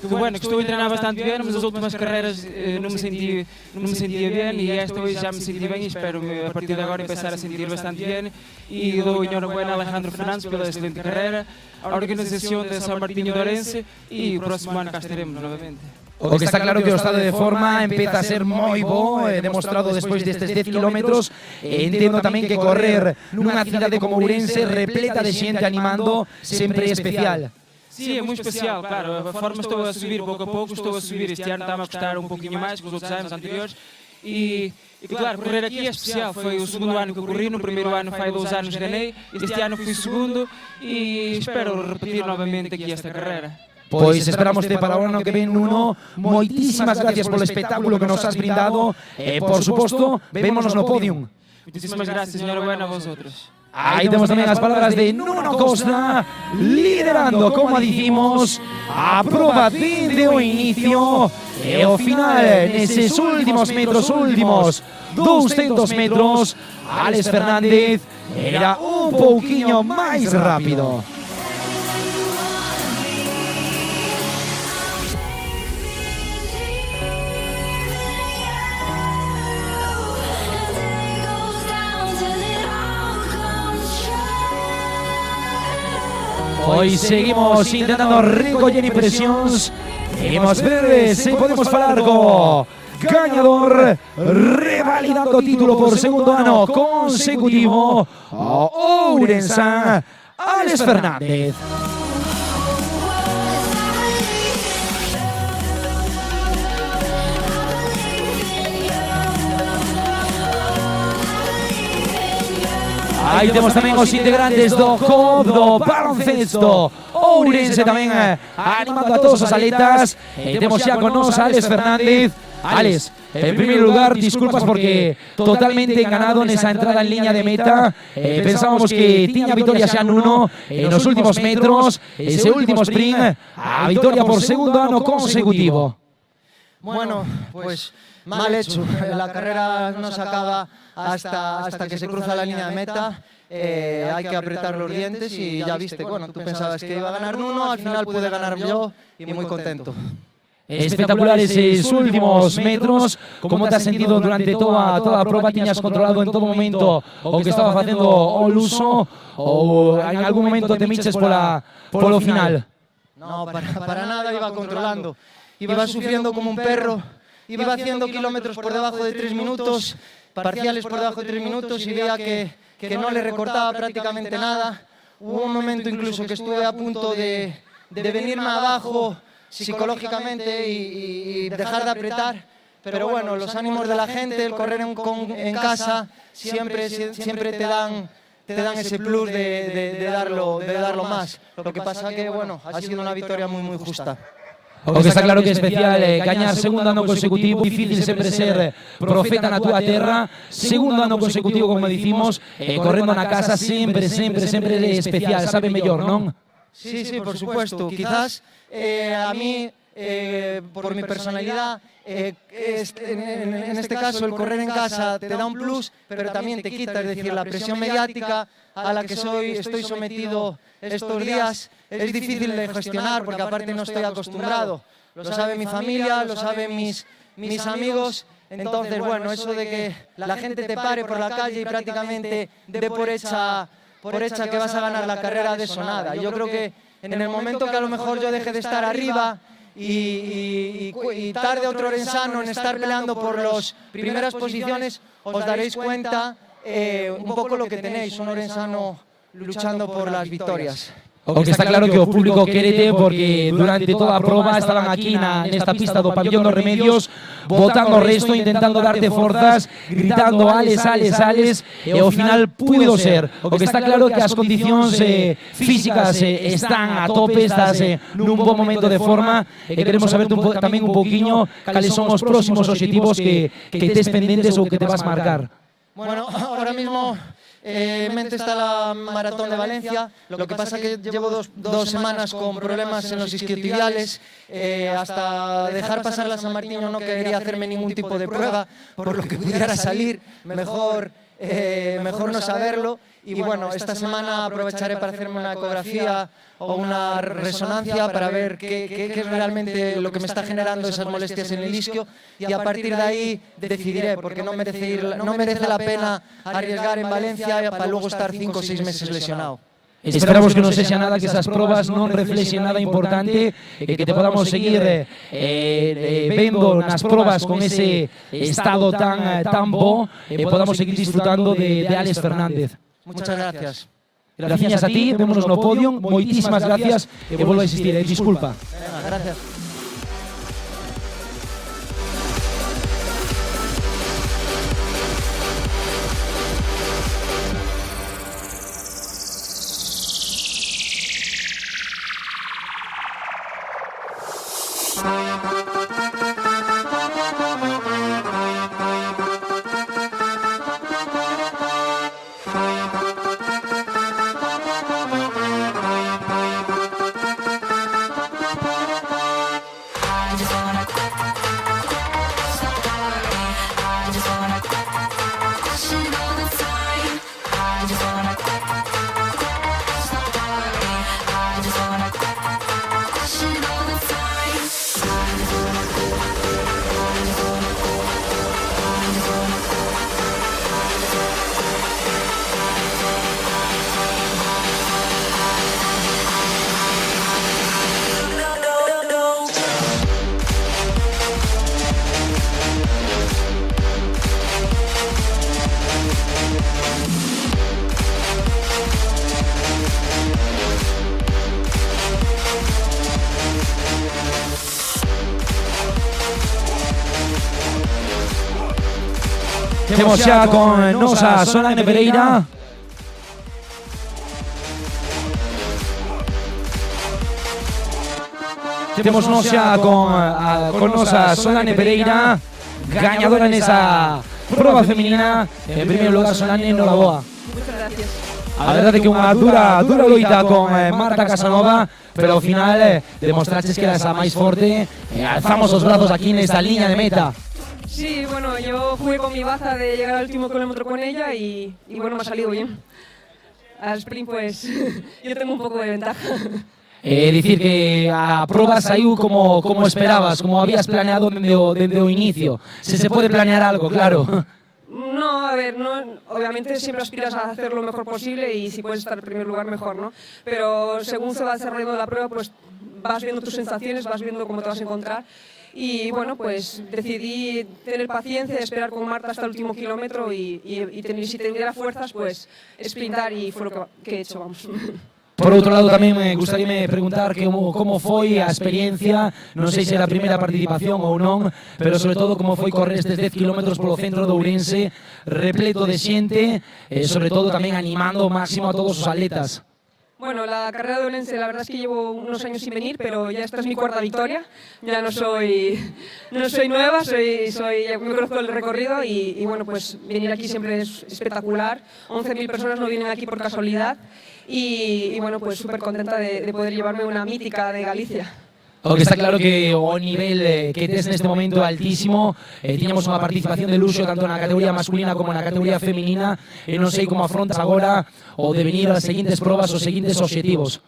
estou a treinar bastante bem, mas as últimas carreiras não me sentia bem e esta hoje já me senti bem e espero a partir de agora começar a sentir bastante bem. E dou enhorabuena a Alejandro Fernandes pela excelente carreira, a organização de São Martinho de Ourense e o próximo ano cá estaremos novamente. O que está claro que o estado de forma empeza a ser moi bo, demostrado despois destes 10 kilómetros. Entendo tamén que correr nunha cidade como Ourense repleta de xente animando sempre é especial. Sim, é muito especial, claro, a forma estou a subir pouco a pouco, estou a subir, este ano está-me a custar um pouquinho mais que os outros anos anteriores e claro, correr aqui é especial, foi o segundo ano que eu corri, no primeiro ano faz 2 anos ganhei, este ano fui segundo e espero repetir novamente aqui esta carreira. Pois esperamos para o ano que ven, Nuno. Moitísimas gracias polo espectáculo que nos has brindado. E, por suposto, vémonos no podium. Muchísimas gracias, enhorabuena a vosotros. Aí temos tamén as palabras de Nuno Costa, liderando, como dicimos, a proba dende o inicio. E ao final, neses últimos metros, últimos 200 metros, Álex Fernández era un pouquiño máis rápido. Hoy seguimos intentando recoller impresións. Queremos ver se podemos falar co gañador, revalidando título por segundo ano consecutivo, o ourensán Álex Fernández. Aí temos tamén os integrantes do COP do baloncesto Ourense tamén animando a todos os atletas. Temos xa con nos Álex Fernández. Álex, en primeiro lugar, disculpas porque totalmente enganado nesa entrada en liña de meta. Pensábamos que tiña vitoria xa Nuno nos últimos metros. Ese último sprint, a vitoria por segundo ano consecutivo. Bueno, pues mal hecho. La carrera no se acaba hasta que se cruza la línea de meta. Hay que apretar los dientes y ya viste, bueno, tú pensabas que iba a ganar Nuno, al final pude ganar yo y muy contento. Espectaculares esos últimos metros. ¿Cómo te has sentido durante toda a proba? ¿Tiñas controlado en todo momento o que estaba facendo o luso ou en algún momento te miches polo final? No, para nada, iba controlando. Iba sufriendo como un perro, iba haciendo kilómetros por debajo de 3 minutos, parciales por debajo de 3 minutos y veía que no le recortaba prácticamente nada. Hubo un momento incluso que estuve a punto de venirme abajo psicológicamente y dejar de apretar. Pero bueno, los ánimos de la gente, el correr en casa, siempre te dan ese plus de darlo más. Lo que pasa que, bueno, ha sido una victoria muy justa. O que está claro que é especial gañar segundo ano consecutivo, difícil sempre ser profeta na túa terra, segundo ano consecutivo, como dicimos, correndo na casa sempre é especial, sabe mellor, non? Sí, por supuesto. Quizás a mí, por mi personalidad, en este caso el correr en casa te da un plus, pero también te quita, es decir, la presión mediática a la que estoy sometido estos días es difícil de gestionar porque aparte no estoy acostumbrado. Lo sabe mi familia, lo saben mis amigos. Entonces, bueno, eso de que la gente te pare por la calle y prácticamente dé por hecha que vas a ganar la carrera, de eso nada. Yo creo que en el momento que a lo mejor yo deje de estar arriba y tarde otro orensano en estar peleando por las primeras posiciones, os daréis cuenta un poco lo que tenéis, un orensano luchando por las victorias. O que está claro que o público quérete porque durante toda a proba estaban aquí nesta pista do Pabellón dos Remedios botando o resto, intentando darte forzas, gritando Álex, e ao final puido ser. O que está claro que as condicións físicas están a tope, estás nun bon momento de forma e queremos saber tamén un pouquiño cales son os próximos obxectivos que tes pendentes ou que te vas marcar. Bueno, ahora mismo en mente está la maratón de Valencia. Lo que pasa es que llevo dos semanas con problemas en los isquiotibiales. Hasta dejar pasar la San Martín no quería hacerme ningún tipo de prueba por lo que pudiera salir. Mejor no saberlo. Y bueno, esta semana aprovecharé para hacerme una ecografía o una resonancia para ver qué es realmente lo que me está generando esas molestias en el isquio y a partir de ahí decidiré, porque no merece la pena arriesgar en Valencia para luego estar 5 o 6 meses lesionado. Esperamos que non sexa nada, que esas probas non reflexen nada importante e que te podamos seguir vendo nas probas con ese estado tan bo e podamos seguir disfrutando de Álex Fernández. Muchas gracias. Gracias a ti, vémonos no podium, moitísimas gracias e volvo a insistir, disculpa. Venga, gracias. Temos xa con nosa Solange Pereira. Temos nos xa con nosa Solange Pereira, gañadora nesa proba feminina. En primeiro lugar, Solange, enhoraboa. Muchas gracias. A verdade é que unha dura loita con Marta Casanova, pero ao final demostraches que eras a máis forte e alzamos os brazos aquí nesta liña de meta. Sí, bueno, yo jugué con mi baza de llegar al último kilómetro con ella y bueno, me ha salido bien. Al sprint, pues, yo tengo un poco de ventaja. Dicir que a proba saiu como esperabas, como habías planeado dende o inicio. Se pode planear algo, claro. No, a ver, no, obviamente siempre aspiras a hacer lo mejor posible y si puedes estar en primer lugar, mejor, ¿no? Pero según se va desarrollando la prueba, pues vas viendo tus sensaciones, vas viendo cómo te vas a encontrar. Y bueno, pues decidí tener paciencia, esperar con Marta hasta el último kilómetro y si tuviera fuerzas, pues sprintar y fue lo que he hecho, vamos. Por outro lado, tamén me gustaría preguntar como foi a experiencia, non sei se era a primeira participación ou non, pero sobre todo como foi correr estes 10 kilómetros polo centro de Ourense, repleto de xente, sobre todo tamén animando ao máximo a todos os atletas. Bueno, la carrera de Ourense, la verdad es que llevo unos años sin venir, pero ya esta es mi cuarta victoria. Ya no soy nueva, me conozco el recorrido y bueno, pues venir aquí siempre es espectacular. 11.000 personas no vienen aquí por casualidad y bueno, pues súper contenta de poder llevarme una mítica de Galicia. O que está claro que o nivel que tes neste momento é altísimo. Tiñamos unha participación de luxo tanto na categoría masculina como na categoría feminina e non sei como afrontas agora o de venir as seguintes probas, os seguintes obxectivos.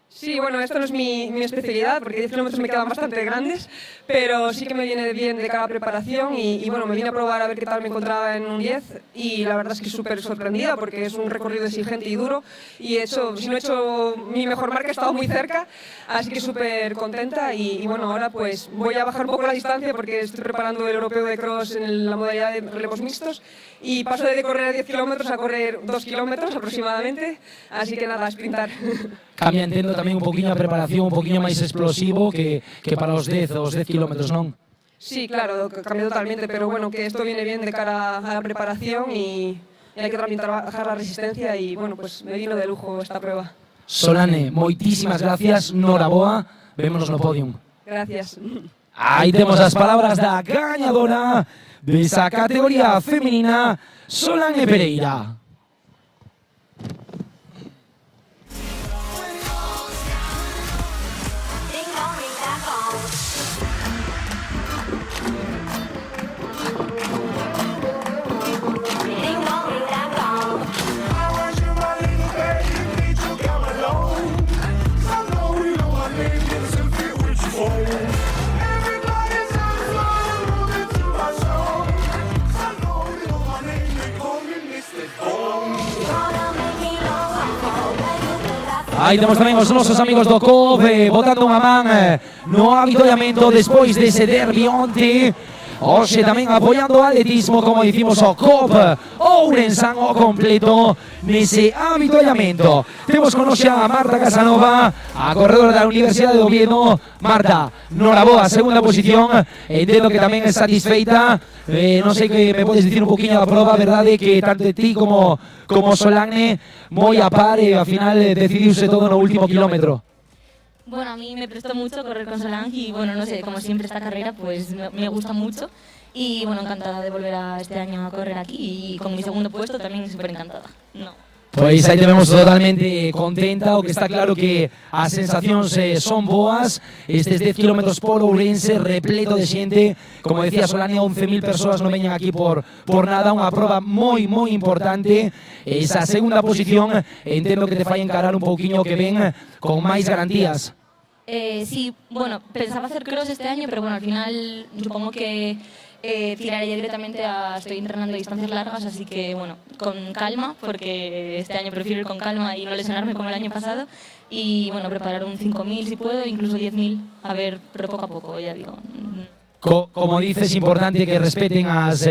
Sí, bueno, esto no es mi especialidad porque 10 kilómetros me quedan bastante grandes, pero sí que me viene bien de cada preparación y bueno, me vine a probar a ver qué tal me encontraba en un 10 y la verdad es que súper sorprendida porque es un recorrido exigente y duro y si no he hecho mi mejor marca he estado muy cerca, así que súper contenta y bueno, ahora pues voy a bajar un poco la distancia porque estoy preparando el europeo de cross en la modalidad de relevos mixtos y paso de correr 10 kilómetros a correr 2 kilómetros aproximadamente, así que nada, a sprintar. Cambia, entendo, tamén un poquinho a preparación, un poquinho máis explosivo que para os 10 kilómetros, non? Sí, claro, cambia totalmente, pero bueno, que esto viene bien de cara a la preparación y hay que también trabajar la resistencia y bueno, pues me vino de lujo esta prueba. Solange, moitísimas gracias, noraboa, vémonos no podium. Gracias. Aí temos as palabras da gañadora desa categoría feminina, Solange Pereira. Aí temos tamén os nosos amigos do COP botando unha man no avituallamento despois dese derbi onte. Hoxe tamén apoiando o atletismo, como dicimos, o COP Ourensán ao completo nese avituallamento. Temos con hoxe a Marta Casanova, a corredora da Universidade de Oviedo. Marta, noraboa, segunda posición. Entendo que tamén é satisfeita. Non sei que me podes dicir un poquinho da prova, verdade, que tanto de ti como Solange moi a par e ao final decidiuse todo no último kilómetro. Bueno, a mí me prestó mucho correr con Solange y bueno, no sé, como siempre esta carrera pues me gusta mucho y bueno, encantada de volver este año a correr aquí y con mi segundo puesto también súper encantada. No. Pois aí te vemos totalmente contenta, o que está claro que as sensacións son boas. Estes 10 km por Ourense, repleto de xente, como decía Solania, 11.000 persoas non veñen aquí por nada, unha proba moi importante. Esa segunda posición entendo que te fai encarar un pouquiño que ven con máis garantías. Sí, bueno, pensaba hacer cross este año, pero bueno, al final supongo que tiraré directamente estoy entrenando a distancias largas, así que bueno, con calma, porque este año prefiero ir con calma y no lesionarme como el año pasado, y bueno, preparar un 5.000 si puedo, incluso 10.000, a ver, pero poco a poco, ya digo. Como dices, importante que respeten as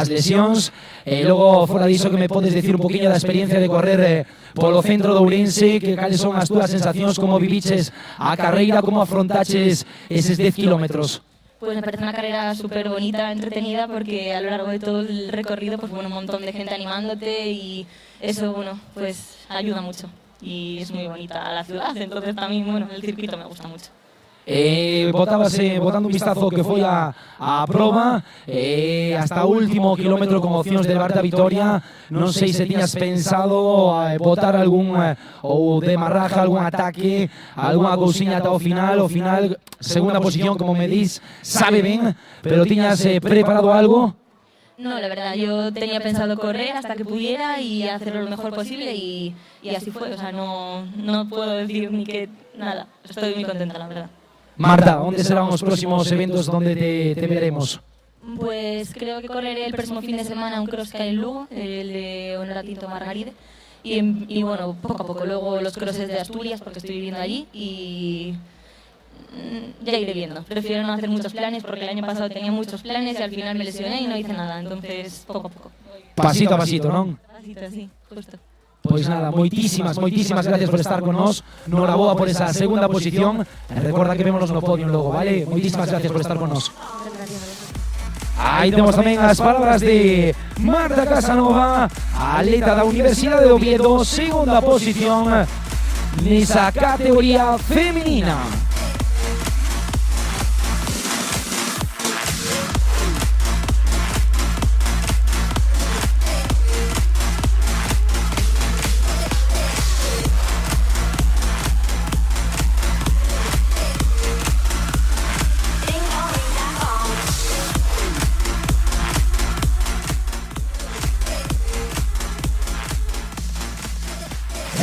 lesións. Logo, fora diso, que me podes decir un poquinho da experiencia de correr polo centro de Ourense, que cales son as túas sensacións, como viviches a carreira, como afrontaches eses 10 kilómetros? Pues me parece una carrera súper bonita, entretenida, porque a lo largo de todo el recorrido, pues bueno, un montón de gente animándote y eso, bueno, pues ayuda mucho. Y es muy bonita la ciudad, entonces también, bueno, el circuito me gusta mucho. Botando un vistazo que foi a proba, hasta o último kilómetro con opcións de levarte a vitoria. Non sei se tiñas pensado botar algún ou demarraje, algún ataque, algunha cousiña ata o final. O final, segunda posición, como me dis, sabe ben, pero tiñas preparado algo? No, la verdad, yo tenía pensado correr hasta que pudiera y hacerlo lo mejor posible y así fue. O sea, no puedo decir ni que nada. Estoy muy contenta, la verdad. Marta, onde serán os próximos eventos donde te veremos? Pues creo que correré el próximo fin de semana un cross que hay en Lugo, el de Honor a Tinto Margaride. Y bueno, poco a poco. Luego los crosses de Asturias, porque estoy viviendo allí, y ya iré viendo. Prefiero no hacer muchos planes, porque el año pasado tenía muchos planes y al final me lesioné y no hice nada. Entonces, poco a poco. Pasito a pasito, non? Pasito, sí, justo. Pois nada, moitísimas gracias por estar con nós. Noraboa por esa segunda posición. Recorda que vémonos no podio logo, vale? Moitísimas gracias por estar con nós. Aí temos tamén as palabras de Marta Casanova, atleta da Universidade de Oviedo, segunda posición nesa categoría femenina.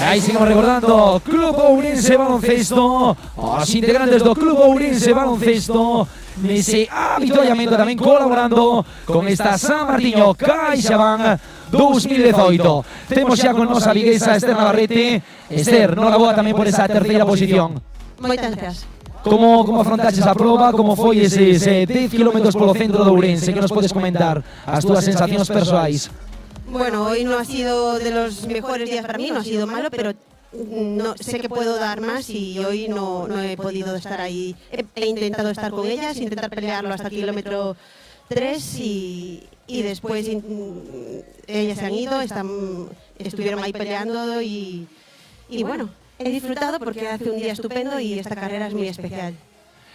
Aí seguimos recordando Club Ourense Baloncesto, os integrantes do Club Ourense Baloncesto nese avituallamento tamén colaborando con esta San Martiño CaixaBank 2018. Temos xa con nosa viguesa Esther Navarrete. Esther, noraboa tamén por esa terceira posición. Moitas gracias. Como afrontaches a proba? Como foi eses 10 kilómetros polo centro de Ourense? Que nos podes comentar as túas sensacións persoais? Bueno, hoy no ha sido de los mejores días para mí, no ha sido malo, pero no, sé que puedo dar más y hoy no he podido estar ahí. He intentado estar con ellas, intentar pelearlo hasta el kilómetro 3 y después ellas se han ido, estuvieron ahí peleando y bueno, he disfrutado porque hace un día estupendo y esta carrera es muy especial.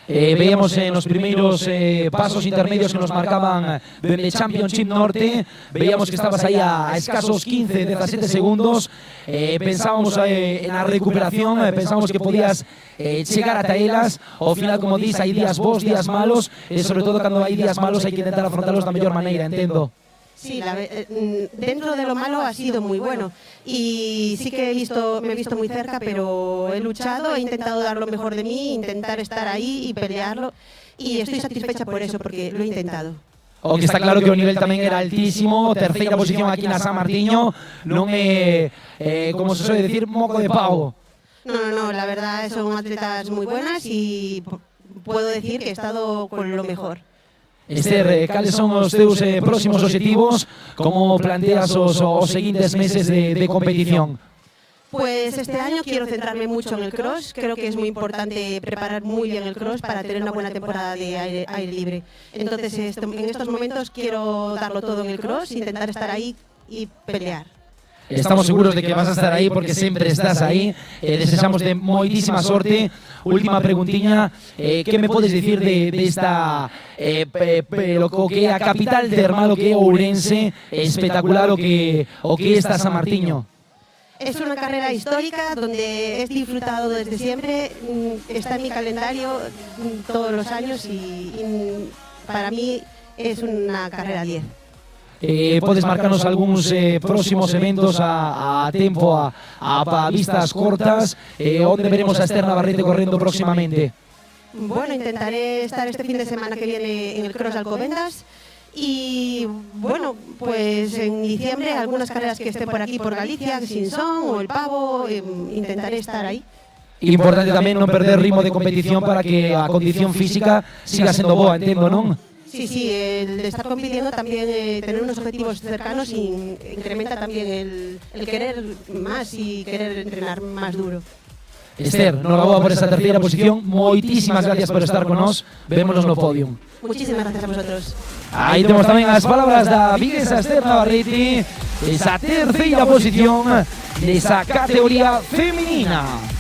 Veíamos en los primeros pasos intermedios que nos marcaban desde Championship Norte, veíamos que estabas aí a escasos 15-17 segundos, pensábamos en la recuperación, pensábamos que podías chegar ata elas. Ao final, como dis, hai días bons, días malos, e sobre todo cando hai días malos hai que intentar afrontarlos da mellor maneira, entendo. Sí, dentro de lo malo ha sido muy bueno y sí que me he visto muy cerca, pero he luchado, he intentado dar lo mejor de mí, intentar estar ahí y pelearlo y estoy satisfecha por eso, porque lo he intentado. O que está claro que o nivel tamén era altísimo, terceira posición aquí na San Martiño, non é, como se suele decir, moco de pavo. No, la verdad son atletas muy buenas y puedo decir que he estado con lo mejor. Esther, cales son os teus próximos obxectivos? Como planteas os seguintes meses de competición? Pues este año quiero centrarme mucho en el cross. Creo que es muy importante preparar muy bien el cross para tener una buena temporada de aire libre. Entonces, en estos momentos quiero darlo todo en el cross, intentar estar ahí y pelear. Estamos seguros de que vas a estar aí porque sempre estás aí. Desexamos de moitísima sorte. Última preguntiña, que me podes dicir de esta o que é a capital termal, o que é Ourense, espectacular o que é esta San Martiño? Es una carrera histórica donde he disfrutado desde siempre, está en mi calendario todos los años y para mí es una carrera 10. Podes marcarnos algúns próximos eventos a tempo, a vistas cortas, onde veremos a Esther Navarrete correndo próximamente? Bueno, intentaré estar este fin de semana que viene en el Cross de Alcobendas y bueno, pues en diciembre algunas carreras que estén por aquí por Galicia, Sinsón o El Pavo, intentaré estar ahí. Importante tamén non perder ritmo de competición para que a condición física siga sendo boa, entendo, non? Sí, el de estar compitiendo también, tener unos objetivos cercanos incrementa también el querer más y querer entrenar más duro. Esther, enhorabuena por esa terceira posición. Moitísimas gracias por estar con nós. Vémonos no podium. Muchísimas gracias a vosotros. Aí temos tamén as palabras da viguesa Esther Navarrete, esa terceira posición desa categoría feminina.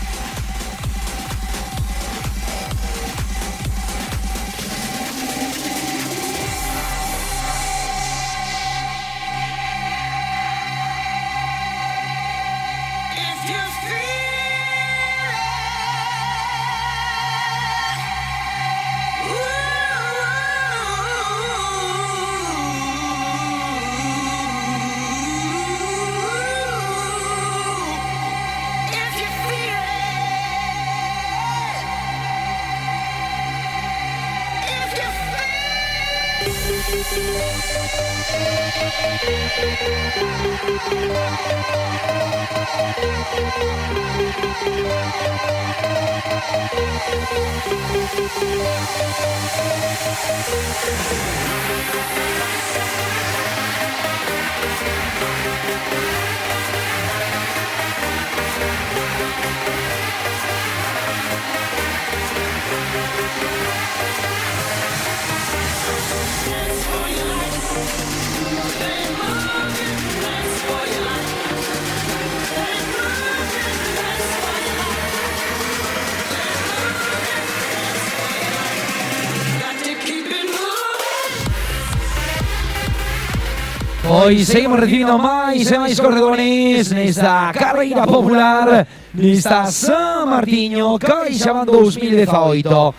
Hoy seguimos recibindo máis e máis corredores nesta carreira popular nesta San Martiño CaixaBank 2018.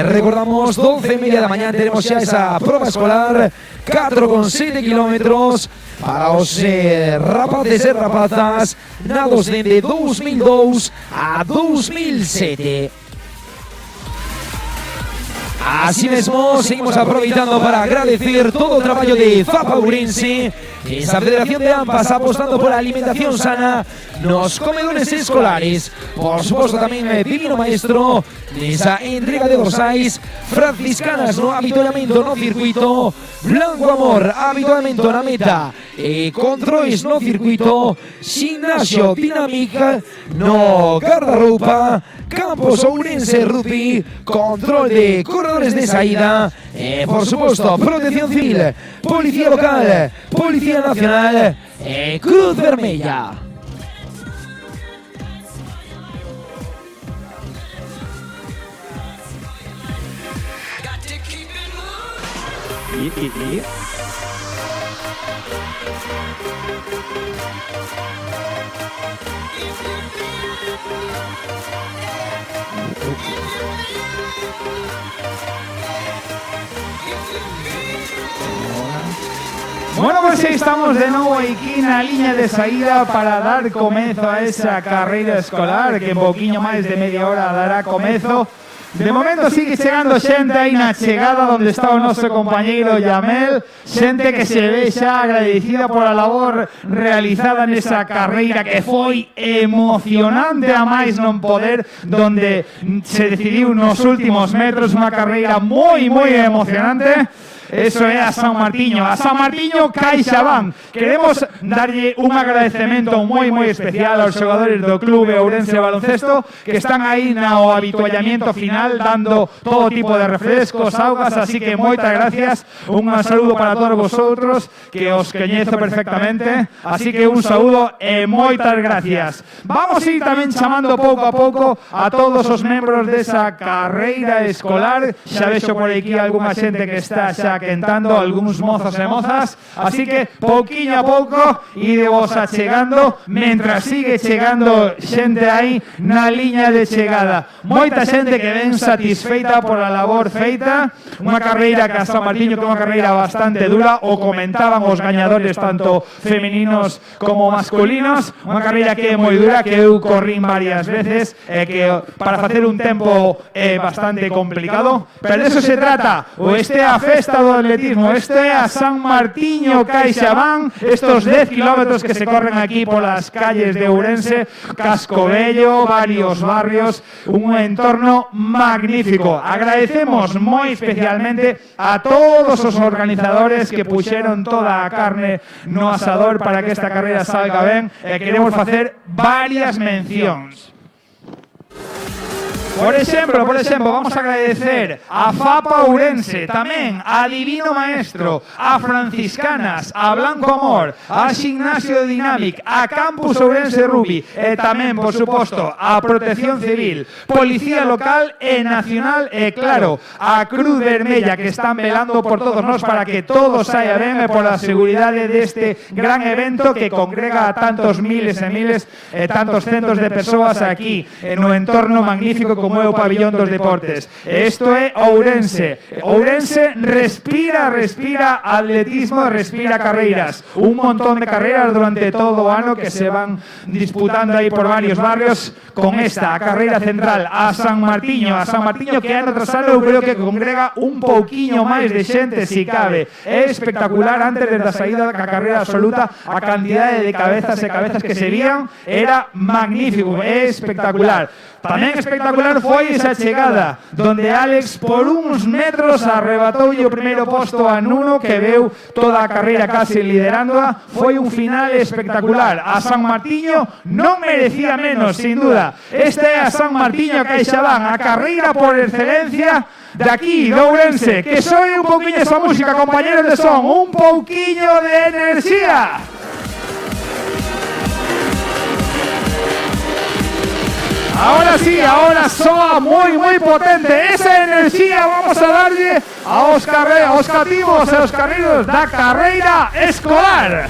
Recordamos, 12:30 da mañá teremos xa esa proba escolar, 4,7 kilómetros para os rapaces e rapazas nados dende 2002 a 2007. Así mesmo, seguimos aproveitando para agradecer todo o traballo de Zapa Ourense, esa Federación de AMPAS apostando por a alimentación sana nos comedores escolares. Por suposto tamén Divino Maestro nesa entrega de dorsais, franciscanas no habituallamento no circuito, Blanco Amor habituallamento na meta e controis no circuito, Gimnasio Dinámica no guardarroupa, Campos Ourense Rugby, control de corredores de saída e, por suposto, Protección Civil, Policía Local, Policía Nacional e Cruz Vermella. Bueno, pues estamos de novo aquí na liña de saída para dar comezo a esa carreira escolar que en poquinho máis de media hora dará comezo. De momento sigue chegando xente aí na chegada onde está o noso compañeiro Yamel, xente que se ve xa agradecida pola labor realizada nesa carreira que foi emocionante a máis non poder, donde se decidiu nos últimos metros, unha carreira moi emocionante. Eso é a San Martiño CaixaBank. Queremos darlle un agradecemento moi especial aos xogadores do Clube Ourense Baloncesto que están aí no habituallamiento final dando todo tipo de refrescos, augas, así que moitas gracias. Un saludo para todos vosotros que os coñezo perfectamente, así que un saúdo e moitas gracias. Vamos a ir tamén chamando pouco a pouco a todos os membros desa carreira escolar. Xa vexo por aquí algunha xente que está xa aquentando algúns mozos e mozas, así que pouquiño a pouco idevos achegando, mentras sigue chegando xente aí na liña de chegada. Moita xente que ven satisfeita pola labor feita, unha carreira que a San Martiño que é unha carreira bastante dura, o comentaban os gañadores tanto femininos como masculinos, unha carreira que é moi dura, que eu corrín varias veces, que para facer un tempo é bastante complicado, pero de eso se trata. O este é a festa do atletismo, este é a San Martiño CaixaBank, estos 10 kilómetros que se corren aquí polas calles de Ourense, Cascobello, varios barrios, un entorno magnífico. Agradecemos moi especialmente a todos os organizadores que puxeron toda a carne no asador para que esta carreira salga ben, e queremos facer varias mencións. Por exemplo, vamos a agradecer a FAPA Ourense, tamén a Divino Maestro, a Franciscanas, a Blanco Amor, a Gimnasio Dynamic, a Campus Ourense Rubi e tamén, por suposto, a Protección Civil, Policía Local e Nacional e, claro, a Cruz Vermella, que están velando por todos nós para que todo saia ben e por a seguridade deste gran evento que congrega a tantos miles e miles e tantos centos de persoas aquí no entorno magnífico como é o pabillón dos deportes. Isto é Ourense. Ourense respira atletismo, respira carreiras. Un montón de carreiras durante todo o ano que se van disputando aí por varios barrios con esta, a carreira central, a San Martiño que ano tras ano eu creo que congrega un pouquiño máis de xente si cabe. É espectacular, antes da saída da carreira absoluta, a cantidade de cabezas e cabezas que se vían era magnífico, é espectacular. Tamén espectacular foi esa chegada, donde Alex por uns metros arrebatoulle o primeiro posto a Nuno, que veu toda a carreira casi liderándoa. Foi un final espectacular. A San Martiño non merecía menos, sin duda. Esta é a San Martiño CaixaBank, a carreira por excelencia de aquí, de Ourense. Que soe un pouquiño esa música, compañeros de son, un pouquiño de enerxía. Ahora sí, ahora soa moi potente. Esa enerxía vamos a darlle aos cativos e aos carreiros da carreira escolar.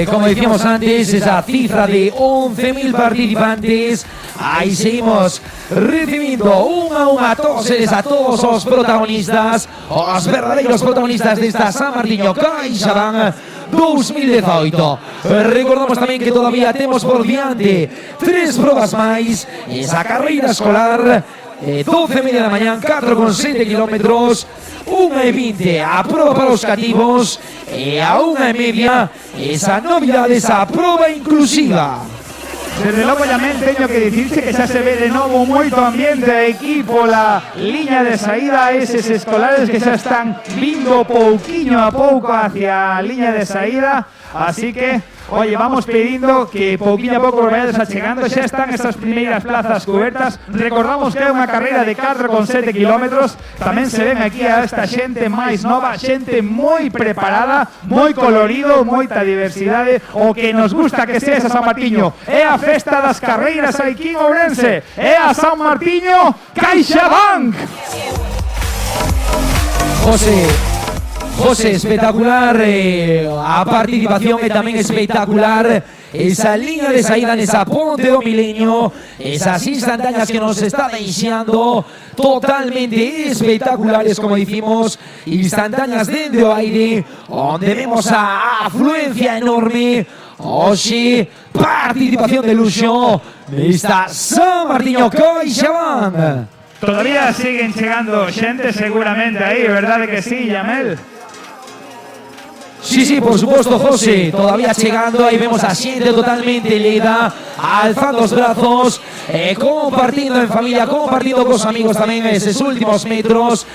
Como decíamos antes, esa cifra de 11.000 participantes. Aí seguimos recibindo a todos os protagonistas, os verdadeiros protagonistas desta San Martiño CaixaBank 2018. Recordamos tamén que todavía temos por diante 3 probas máis, esa carreira escolar 12:30 da mañá, 4,7 kilómetros, 1:20 a proba para os cativos e a 1:30 esa novidade, esa proba inclusiva. Desde logo tamén teño que dicirse que xa se ve de novo moito ambiente aquí pola liña de saída, eses escolares que xa están vindo pouquiño a pouco hacia a liña de saída, así que oye, vamos pedindo que pouquiño a pouco vayades achegando. Xa están estas primeiras plazas cobertas. Recordamos que é unha carreira de 4,7 kilómetros. Tamén se ven aquí a esta xente máis nova, xente moi preparada, moi colorido, moita diversidade. O que nos gusta que sea esa San Martiño é a festa das carreiras aquí en Ourense. É a San Martiño CaixaBank. José, espectacular a participación e tamén espectacular esa liña de saída nesa Ponte do Milenio, esas instantáneas que nos está deixando totalmente espectaculares, como dicimos, instantáneas dende o aire, onde vemos a afluencia enorme. Hoxe, participación de luxo nesta San Martiño CaixaBank. Todavía siguen chegando xente seguramente aí, verdade que sí, Yamel? Sí, por supuesto, José. Todavía llegando, ahí vemos a gente totalmente leda, alzando los brazos, compartiendo en familia, compartiendo con los amigos también esos últimos metros,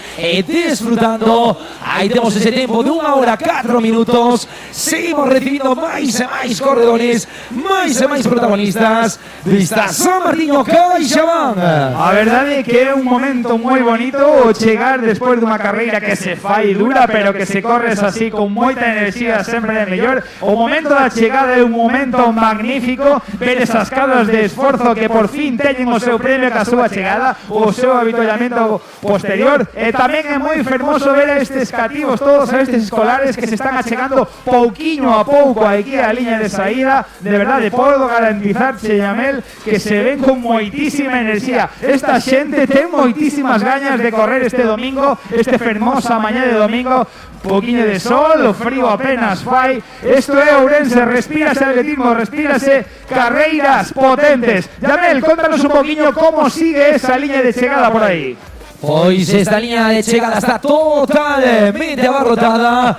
disfrutando. Ahí tenemos ese tiempo de 1 hora 4 minutos. Seguimos recibiendo más y más corredores, más y más protagonistas de esta San Martiño CaixaBank. A verdade que é un momento moi bonito chegar despois dunha carreira que se fai dura, pero que se corres así con moita enerxía, sempre é mellor. O momento da chegada é un momento magnífico, ver esas caras de esforzo que por fin teñen o seu premio ca súa chegada, o seu avituallamento posterior. E tamén é moi fermoso ver a estes cativos, todos a estes escolares que se están achegando pouquiño a pouco aquí a liña de saída. De verdade, podo garantizarche, Yamel, que se ven con moitísima enerxía. Esta xente ten moitísimas gañas de correr este domingo, este fermosa mañá de domingo. Poquinho de sol, o frío apenas fai. Isto é Ourense, respírase atletismo, respírase carreiras potentes. Yamel, contanos un poquinho como sigue esa liña de chegada por aí. Pois esta línea de chegada está totalmente abarrotada.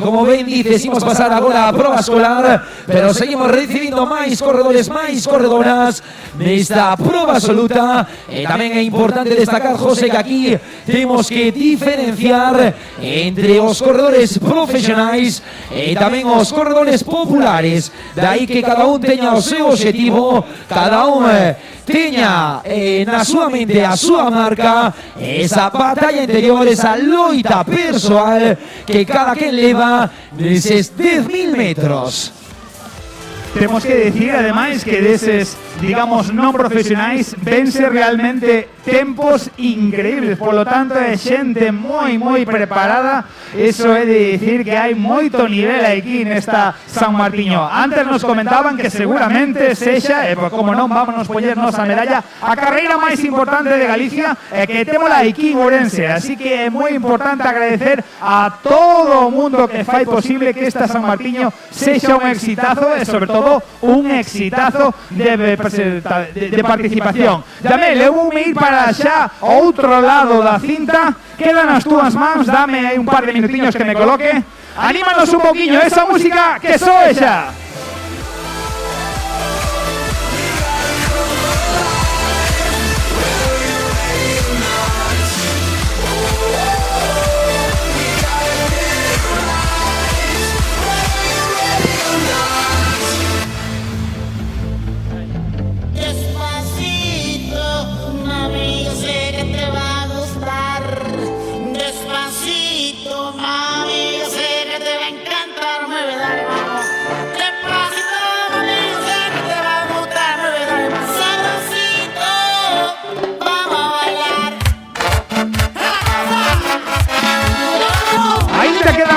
Como ben dices, imos pasar agora a proba escolar, pero seguimos recibindo máis corredores, máis corredoras nesta proba absoluta. Tamén é importante destacar, José, que aquí temos que diferenciar entre os corredores profesionais e tamén os corredores populares. Daí que cada un teña o seu objetivo, cada un teña na súa mente a súa marca, esa batalla interior, esa loita persoal que cada quen leva neses 10.000 metros. Temos que decir, ademais, que deses, digamos, non profesionais vense realmente tempos increíbles. Por lo tanto, é xente moi preparada. Eso é de decir que hai moito nivel aquí nesta San Martiño. Antes nos comentaban que seguramente sexa, como non, vámonos poñernos a medalla, a carreira máis importante de Galicia, que témola aquí en Ourense. Así que é moi importante agradecer a todo o mundo que fai posible que esta San Martiño sexa un exitazo e, sobre todo, un exitazo de participación. Yamel, eu vou ir para xa ao outro lado da cinta. Quedan as túas mans, dame aí un par de minutiños que me coloque. Anímanos un poquinho, esa música que soe xa.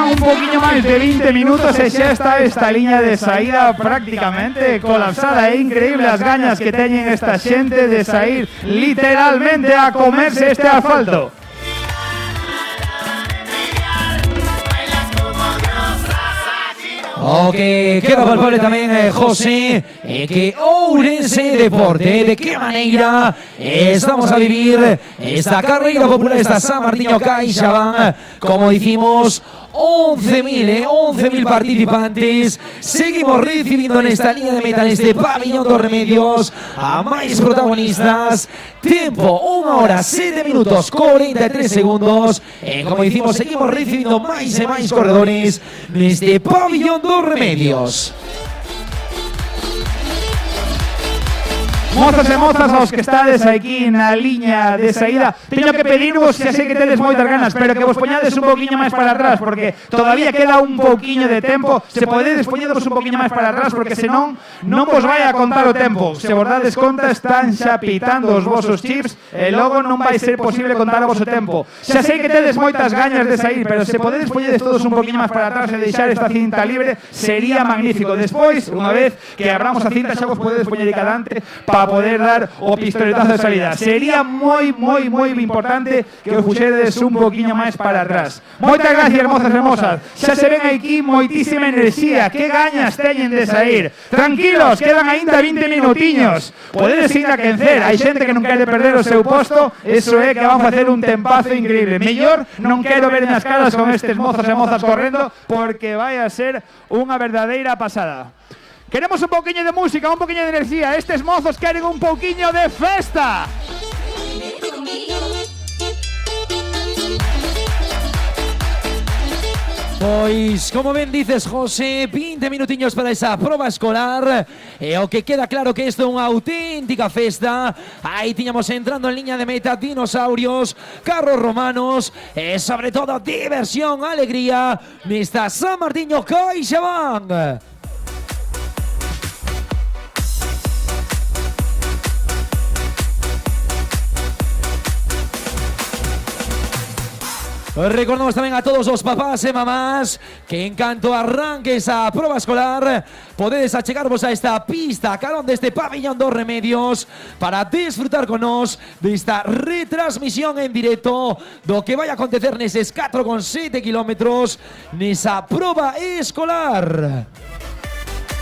Un poquinho máis de 20 minutos e xa está esta liña de saída prácticamente colapsada. É increíble as gañas que teñen esta xente de sair literalmente a comerse este asfalto. O que queda palpable tamén, José, que Ourense Deporte, de que maneira estamos a vivir esta carreira popular, esta San Martiño CaixaBank, como dicimos, 11.000 participantes. Seguimos recibiendo en esta línea de meta, en este pabellón dos Remedios, a máis protagonistas. Tiempo, 1 hora 7 minutos 43 segundos. Como decimos, seguimos recibiendo máis e máis corredores neste pabellón dos Remedios. Mozas e mozas aos que estades aquí na liña de saída, teño que pedirvos, xa sei que tedes moitas ganas, pero que vos poñades un poquinho máis para atrás, porque todavía queda un poquinho de tempo. Se podedes poñedos un poquinho máis para atrás, porque senón non vos vai a contar o tempo. Se vos dades conta, están xa pitando os vosos chips e logo non vai ser posible contar o voso tempo. Xa sei que tedes moitas gañas de sair, pero se podedes poñedes todos un poquinho máis para atrás e deixar esta cinta libre, sería magnífico. Despois, unha vez que abramos a cinta, xa vos podedes poñer cadante para para poder dar o pistoletazo de salida. Sería moi importante que os puxedes un poquinho máis para atrás. Moitas gracias, mozas e mozas. Xa se ven aquí moitísima enerxía. Que gañas teñen de sair. Tranquilos, quedan aínda 20 minutiños. Podedes ainda quencer. Hai xente que non quere perder o seu posto. Eso é que van facer un tempazo increíble. Mellor non quero ver nas caras con estes mozos e mozas correndo, porque vai a ser unha verdadeira pasada. Queremos un pouquiño de música, un pouquiño de enerxía. Estes mozos queren un pouquiño de festa. Pois, como ben dices, José, 20 minutiños para esa proba escolar. E o que queda claro que isto é unha auténtica festa. Aí tiñamos entrando en liña de meta dinosaurios, carros romanos e, sobre todo, diversión, alegría nesta San Martiño CaixaBank. Recordamos tamén a todos os papás e mamás que en canto arranque esa proba escolar podedes achegarvos a esta pista a carón deste pabillón dos Remedios para disfrutar con nos desta retransmisión en directo do que vai acontecer neses 4,7 kilómetros nesa proba escolar.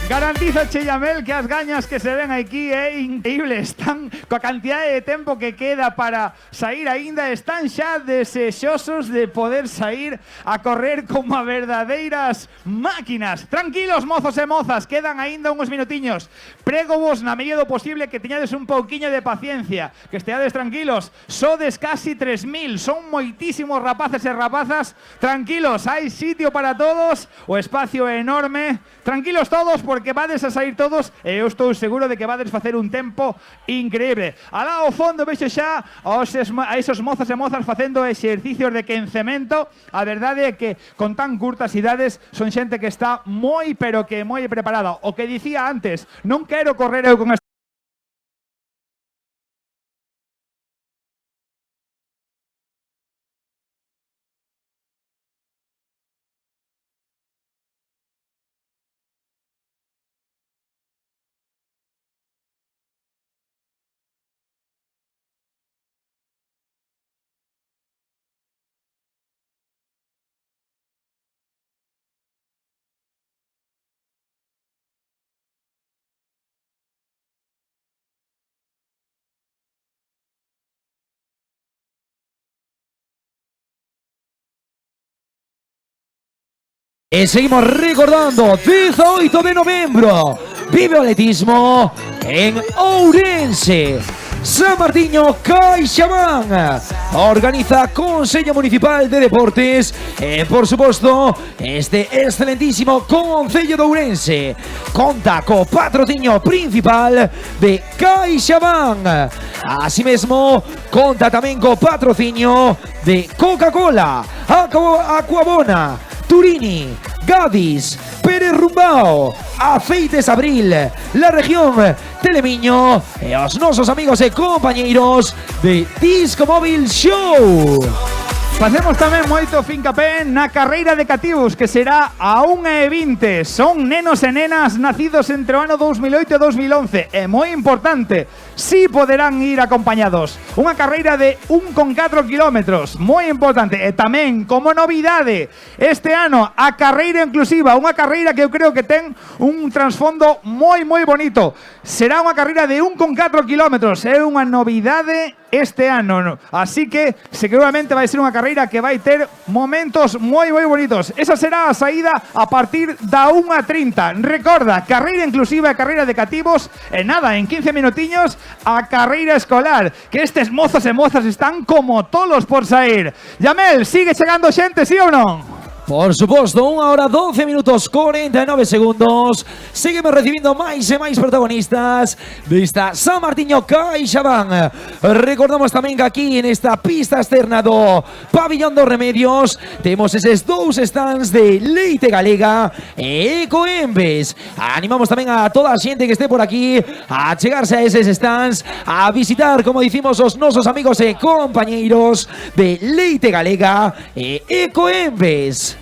Garantiza Yamel que as gañas que se ven aquí é increíble. Están coa cantidade de tempo que queda para sair aínda, están xa desexosos de poder sair a correr como a verdadeiras máquinas. Tranquilos, mozos e mozas, quedan aínda uns minutiños. Prego vos na medida do posible que teñades un pouquiño de paciencia, que esteades tranquilos. Sodes casi 3.000, son moitísimos rapaces e rapazas. Tranquilos, hai sitio para todos, o espacio é enorme. Tranquilos todos, porque vades a sair todos e eu estou seguro de que vades facer un tempo increíble. Alá ao fondo vexo xa a esos mozos e mozas facendo exercicios de quencemento. A verdade é que con tan curtas idades son xente que está moi, pero que moi preparada. O que dicía antes, non quero correr eu con esta E seguimos recordando, 18 de novembro, vive o atletismo en Ourense. San Martiño CaixaBank organiza Consello Municipal de Deportes e, por suposto, este excelentísimo Concello de Ourense conta co patrocinio principal de CaixaBank. Así mesmo, conta tamén co patrocinio de Coca-Cola, Aquabona, Turini, Gadis, Pérez Rumbao, Aceites Abril, La Región, Telemiño e os nosos amigos e compañeiros de Disco Móvil Show. Facemos tamén moito fincapé na carreira de cativos, que será a 1:20. Son nenos e nenas nacidos entre o ano 2008 e 2011. É moi importante, si poderán ir acompañados. Unha carreira de 1,4 kilómetros, moi importante. E tamén, como novidade, este ano a carreira inclusiva, unha carreira que eu creo que ten un trasfondo moi bonito. Será unha carreira de 1,4 kilómetros. É unha novidade este ano, así que seguramente vai ser unha carreira que vai ter momentos moi bonitos. Esa será a saída a partir da 1:30. Recorda, carreira inclusiva e carreira de cativos, e nada, en 15 minutiños a carreira escolar, que estes mozos e mozas están como tolos por sair. Yamel, sigue chegando xente, sí ou non? Por suposto, 1 hora 12 minutos 49 segundos. Seguimos recibindo máis e máis protagonistas desta San Martiño CaixaBank. Recordamos tamén que aquí nesta pista externa do Pabillón dos Remedios temos eses dous stands de Leite Galega e Ecoembes. Animamos tamén a toda a xente que este por aquí a chegarse a eses stands, a visitar, como dicimos, os nosos amigos e compañeiros de Leite Galega e Ecoembes.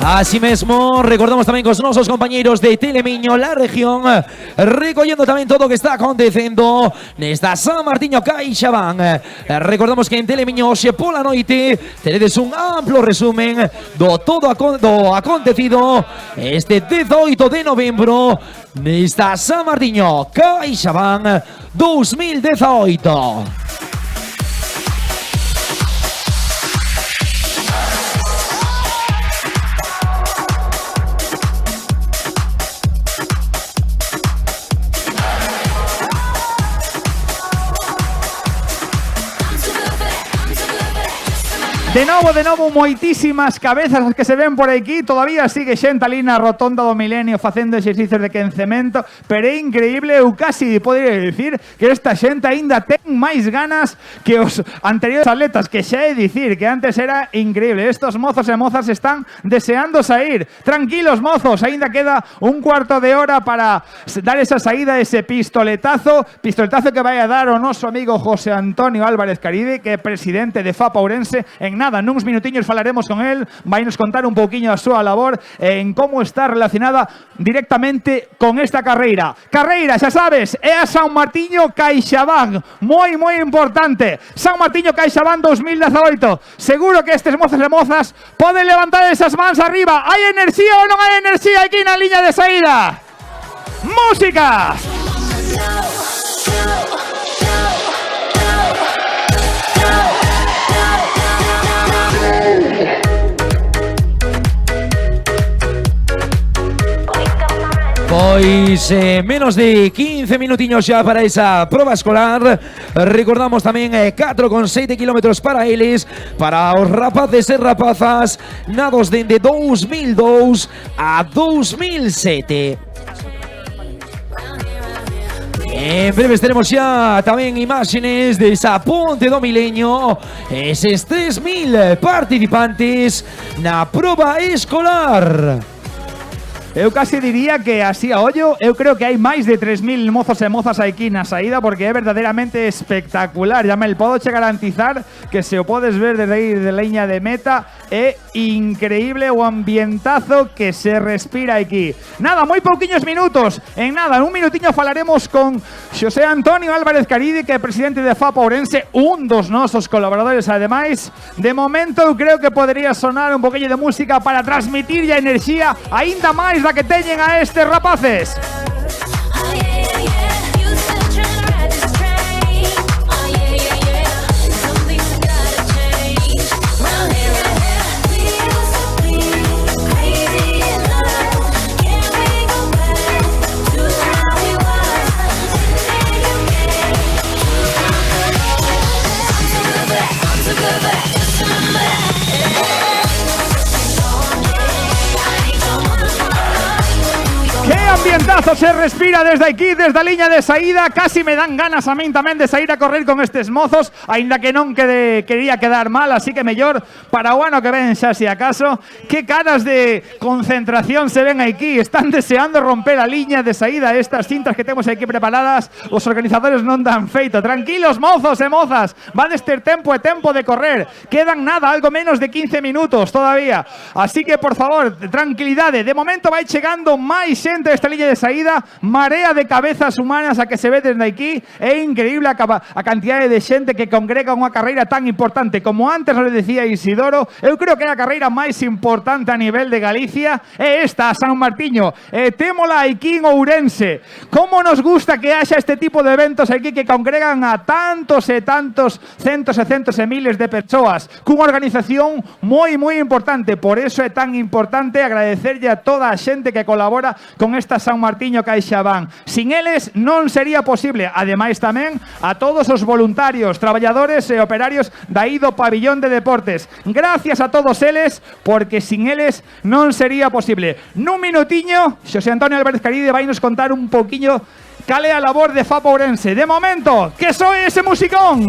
Así mesmo, recordamos tamén cos nosos compañeiros de Telemiño, la región, recollendo tamén todo o que está acontecendo nesta San Martiño CaixaBank. Recordamos que en Telemiño hoxe pola noite teredes un amplo resumen do todo do acontecido este 18 de novembro nesta San Martiño CaixaBank 2018. De novo, moitísimas cabezas as que se ven por aquí. Todavía sigue xente ali na rotonda do Milenio facendo exercicios de quencemento, pero é increíble, eu casi poderia dicir que esta xente aínda ten máis ganas que os anteriores atletas, que xa é dicir que antes era increíble. Estos mozos e mozas están deseando sair. Tranquilos, mozos, aínda queda un cuarto de hora para dar esa saída, ese pistoletazo que vai a dar o noso amigo José Antonio Álvarez Caride, que é presidente de FAP Ourense. En nada, nuns minutiños falaremos con él, vai nos contar un pouquiño a súa labor en como está relacionada directamente con esta carreira. Carreira, xa sabes, é a San Martiño CaixaBank, moi importante. San Martiño CaixaBank 2018. Seguro que estes mozos e mozas poden levantar esas mans arriba. Hai enerxía ou non hai enerxía aquí na liña de saída? Música! Pois menos de 15 minutiños xa para esa proba escolar. Recordamos tamén 4,7 kilómetros para eles, para os rapaces e rapazas nados dende 2002 a 2007. En breves tenemos xa tamén imágenes de esa Ponte do Milenio, eses 3.000 participantes na proba escolar. Eu casi diría que así a ollo, eu creo que hai máis de 3.000 mozos e mozas aquí na saída, porque é verdadeiramente espectacular. Ya me podo che garantizar que se o podes ver desde aí de liña de meta, é increíble o ambientazo que se respira aquí. Nada, moi pouquiños minutos. En nada, en un minutiño falaremos con Xosé Antonio Álvarez Caride, que é presidente de FAP Ourense, un dos nosos colaboradores ademais. De momento eu creo que podería sonar un poquillo de música para transmitir a enerxía aínda máis da que teñen a estes rapaces. Ambientazo se respira desde aquí, desde a liña de saída. Casi me dan ganas a min tamén de sair a correr con estes mozos, aínda que non quería quedar mal, así que mellor para o ano que ven xa si acaso. Que caras de concentración se ven aquí, están deseando romper a liña de saída. Estas cintas que temos aquí preparadas, os organizadores non dan feito. Tranquilos, mozos e mozas, vades ter tempo e tempo de correr. Quedan nada, algo menos de 15 minutos todavía, así que por favor, tranquilidade. De momento vai chegando máis xente esta liña de saída, marea de cabezas humanas a que se ve desde aquí. É increíble a cantidade de xente que congrega unha carreira tan importante. Como antes le decía Isidoro, eu creo que é a carreira máis importante a nivel de Galicia, é esta, a San Martiño. Témola aquí en Ourense. Como nos gusta que haxa este tipo de eventos aquí que congregan a tantos e tantos, centos e centos e miles de persoas, cunha organización moi importante. Por eso é tan importante agradecerlle a toda a xente que colabora con esta San Martiño CaixaBank. Sin eles non sería posible. Ademais tamén a todos os voluntarios, traballadores e operarios da do Pabillón de Deportes. Gracias a todos eles, porque sin eles non sería posible. Nun minutiño, Xosé Antonio Álvarez Caride vai nos contar un poquinho cal é a labor de FAP Ourense. De momento, que soe ese musicón.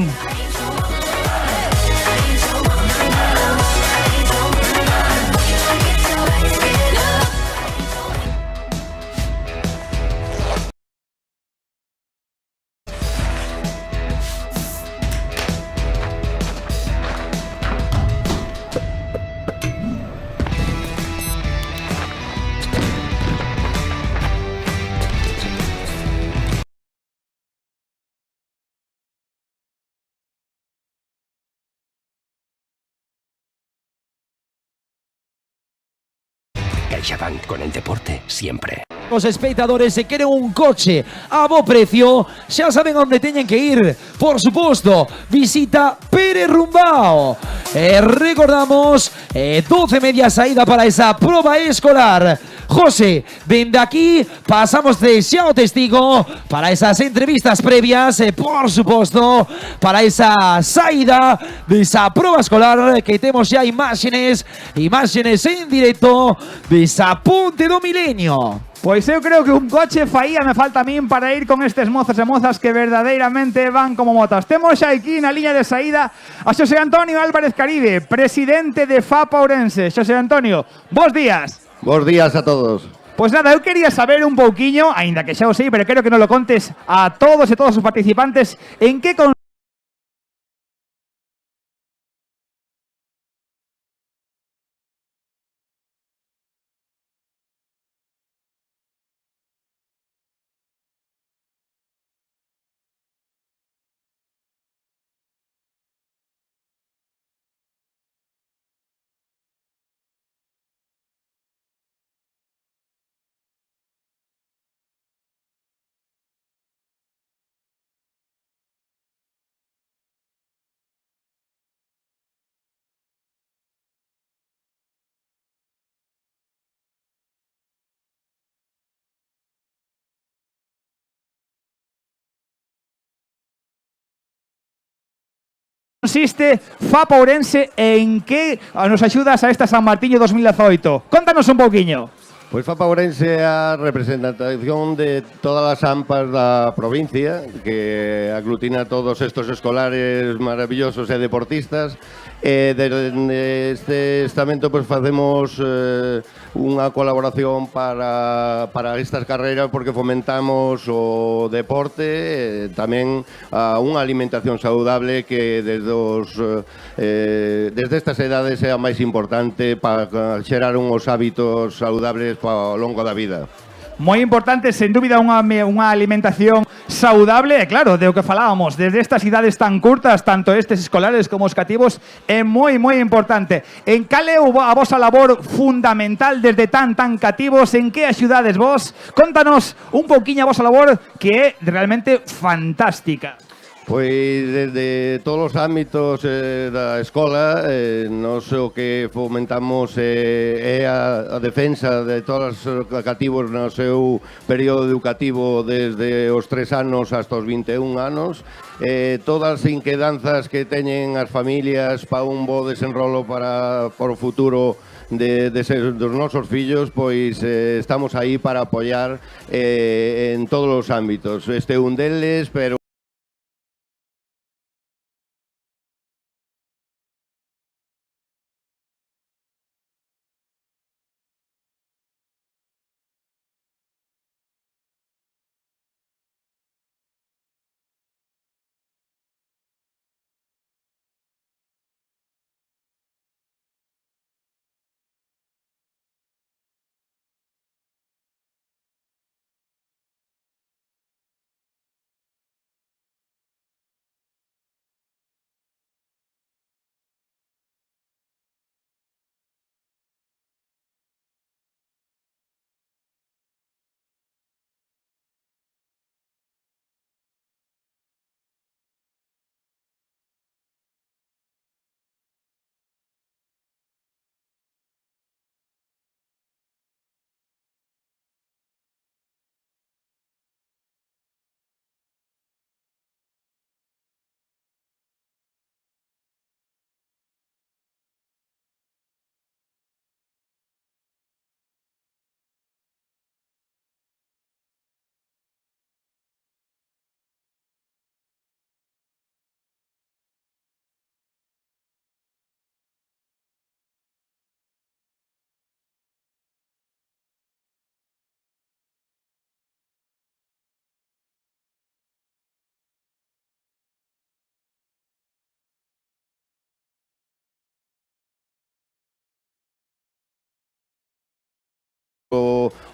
CaixaBank, con el deporte siempre. Os espectadores se queren un coche a bo precio, xa saben onde teñen que ir. Por suposto, visita Pérez Rumbao. Recordamos, 12 media saída para esa proba escolar. José, dende aquí pasamos de xa o testigo para esas entrevistas previas, por suposto, para esa saída de esa proba escolar que temos xa imágenes en directo de esa Ponte do Milenio. Pois eu creo que un coche faía me falta a min para ir con estes mozos e mozas que verdadeiramente van como motas. Temos xa aquí na liña de saída a Xosé Antonio Álvarez Caribe, presidente de FAP Ourense. Xosé Antonio, bos días. Bos días a todos. Pois nada, eu quería saber un pouquiño, aínda que xa o sei, pero quero que nos lo contes a todos e todos os participantes, en que consiste FAP Ourense e en que nos axudas a esta San Martiño 2018? Contanos un pouquiño. Pois FAP Ourense é a representación de todas as AMPAs da provincia, que aglutina todos estos escolares maravillosos e deportistas. Desde este estamento pues, facemos unha colaboración para estas carreras porque fomentamos o deporte, tamén unha alimentación saudable que desde estas edades é a máis importante para xerar uns hábitos saludables para o longo da vida. Moi importante, sen dúbida, unha alimentación saudable, e claro, de o que falábamos, desde estas idades tan curtas, tanto estes escolares como os cativos, é moi importante. En cal é a vosa labor fundamental desde tan cativos, en que axudades vos? Contanos un pouquiño a vosa labor que é realmente fantástica. Pois desde todos os ámbitos da escola, nos o que fomentamos é a defensa de todos os cativos no seu período educativo desde os 3 anos hasta os 21 anos. Todas as inquedanzas que teñen as familias para un bo desenrolo para o futuro dos nosos fillos, pois estamos aí para apoiar en todos os ámbitos. Este é un deles, pero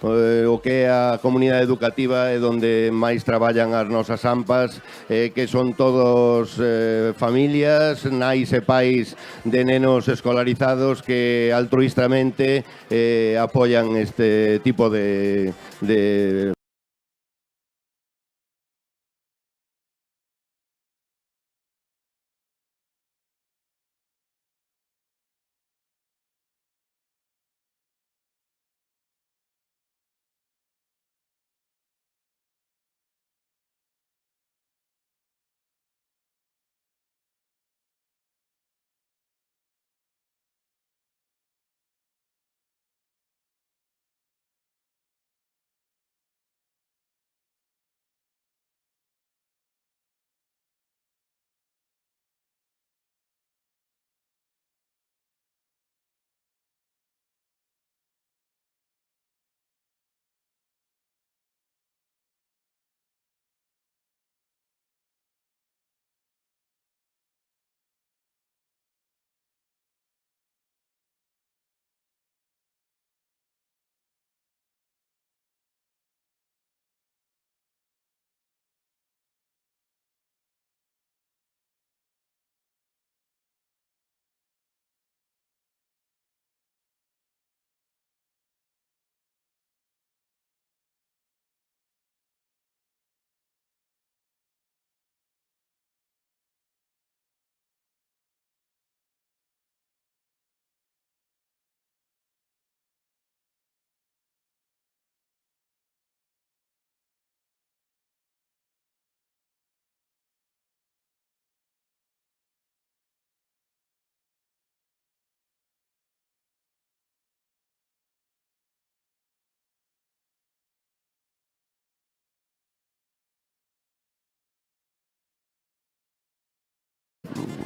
o que é a comunidade educativa e onde máis traballan as nosas AMPAs, que son todos familias, nais e pais de nenos escolarizados que altruistamente apoyan este tipo de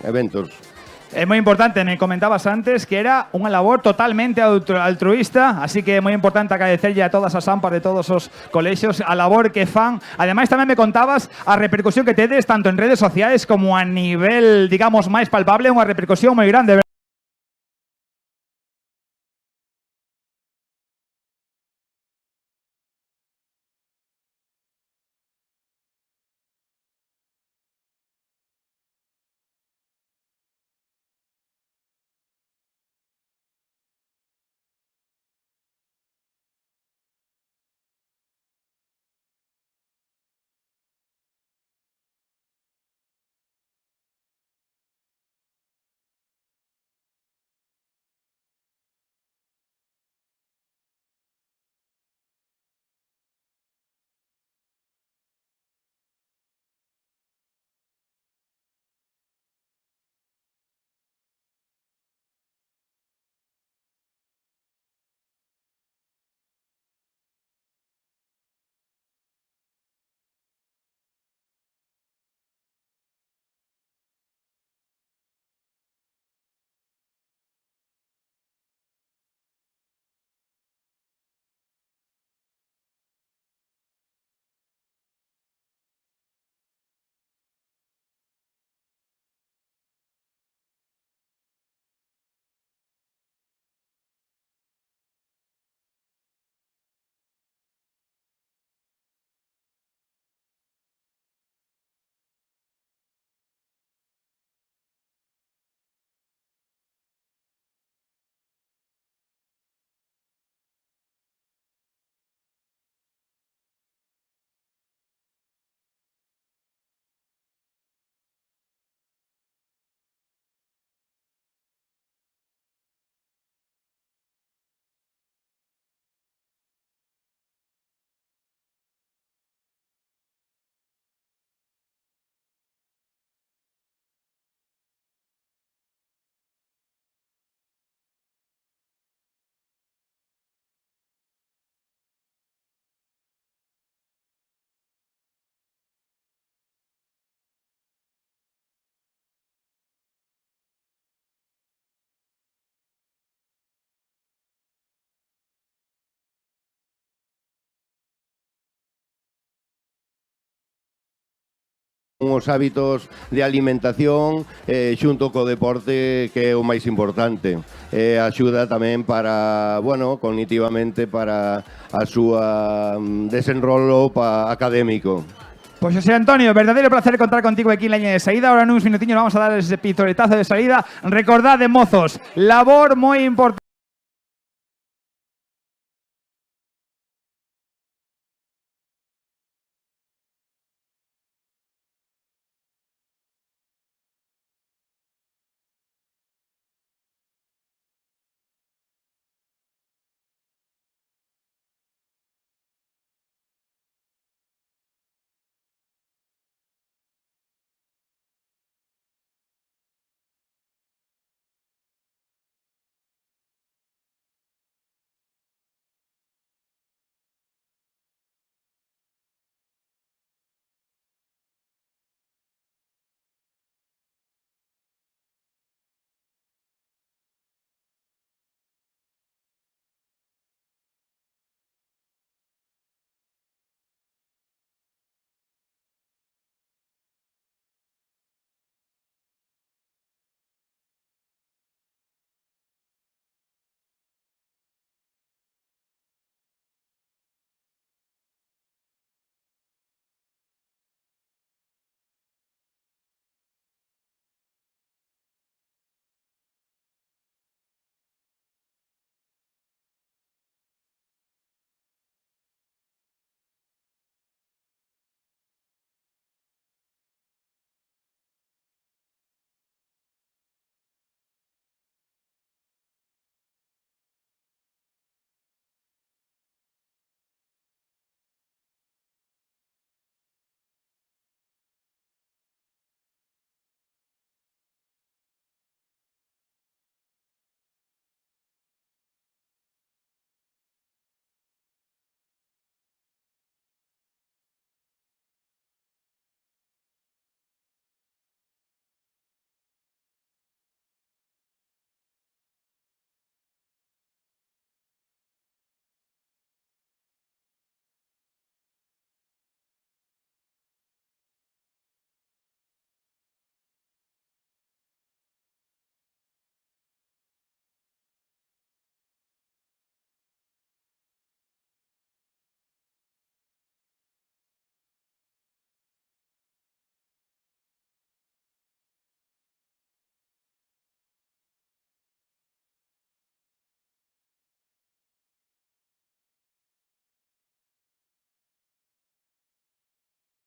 eventos. É moi importante, me comentabas antes que era unha labor totalmente altruista, así que é moi importante agradecerlle a todas as AMPAs de todos os colexios a labor que fan. Ademais, tamén me contabas a repercusión que tedes tanto en redes sociais como a nivel, digamos, máis palpable, unha repercusión moi grande. os hábitos de alimentación xunto co deporte, que é o máis importante. Axuda tamén para, bueno, cognitivamente para a súa desenrolo académico. Pues José Antonio, verdadero placer contar contigo aquí en la línea de salida. Ahora en unos minutiños vamos a dar ese pistoletazo de salida. Recordad, de mozos, labor moi importante.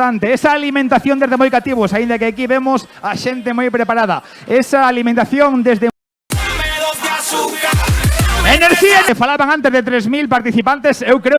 Esa alimentación desde moi cativos, aínda que aquí vemos a xente moi preparada. Esa alimentación desde enerxía, que falaban antes de 3.000 participantes, eu creo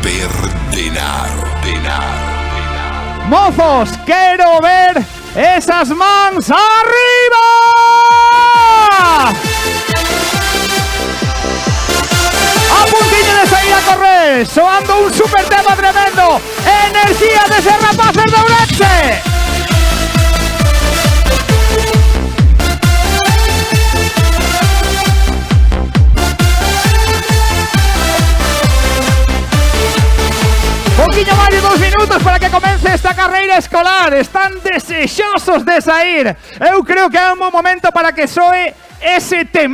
per denaro. Mozos, quero ver esas mans arriba. A puntiño de sair a correr, soando un super tema tremendo. Energía desde Rapaces de Ourense. Poquinho máis de 2 minutos para que comece esta carreira escolar. Están desexosos de sair. Eu creo que é un bom momento para que soe ese tema.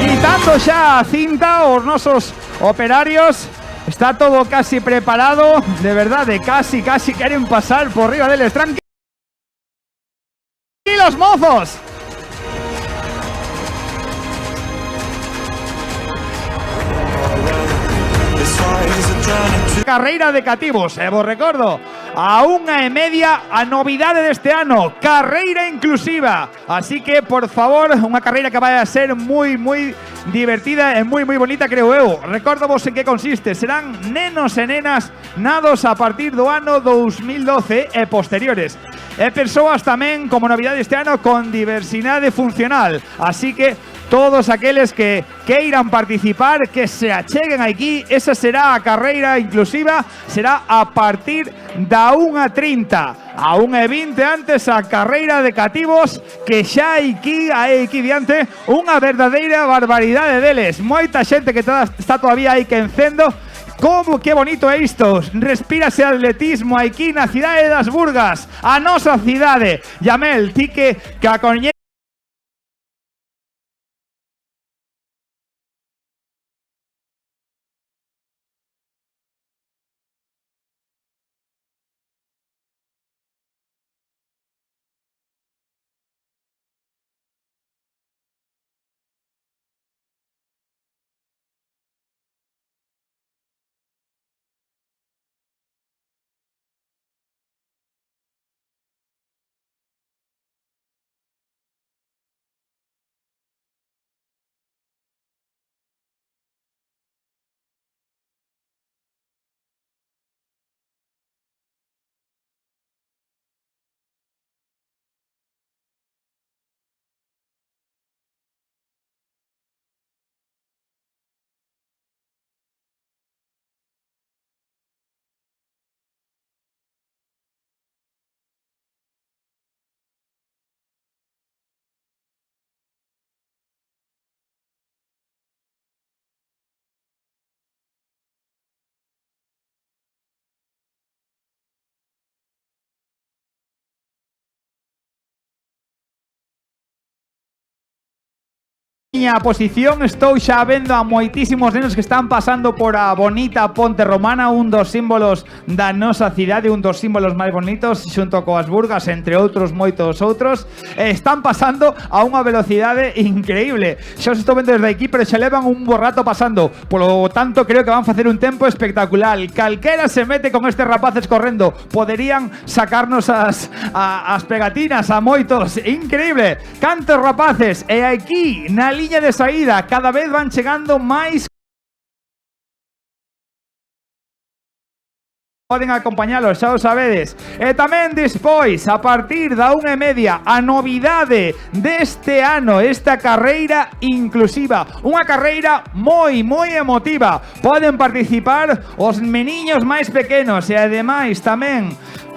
Quitando xa a cinta os nosos operarios. Está todo casi preparado. De verdade, casi queren pasar por riba deles. Tranquilos, mozos. Carreira de cativos, vos recordo, a 1:30 a novidade deste ano, carreira inclusiva. Así que, por favor, unha carreira que vai a ser moi divertida e moi bonita, creo eu. Recordo vos en que consiste. Serán nenos e nenas nados a partir do ano 2012 e posteriores. E persoas tamén, como novidade este ano, con diversidade funcional. Así que todos aqueles que queiran participar, que se acheguen aquí. Esa será a carreira inclusiva, será a partir da 1:30. A 1:20 antes a carreira de cativos, que xa hai aquí diante unha verdadeira barbaridade deles. Moita xente que está todavía aí quencendo. Como que bonito é isto. Respírase atletismo aquí na cidade das Burgas, a nosa cidade. Yamel, ti que a coñeces. Miña posición, estou xa vendo a moitísimos nenos que están pasando por a bonita Ponte Romana, un dos símbolos da nosa cidade, un dos símbolos máis bonitos, xunto coas Burgas, entre outros moitos outros. Están pasando a unha velocidade increíble. Xa os estou vendo desde aquí, pero xa levan un bo rato pasando. Polo tanto, creo que van facer un tempo espectacular. Calquera se mete con estes rapaces correndo. Poderían sacarnos as pegatinas a moitos. Increíble. Cantos rapaces. E aquí, na liña de saída, cada vez van chegando máis. Poden acompañalos, xa o sabedes. E tamén despois, a partir da 1:30, a novidade deste ano, esta carreira inclusiva. Unha carreira moi emotiva. Poden participar os meniños máis pequenos e ademais tamén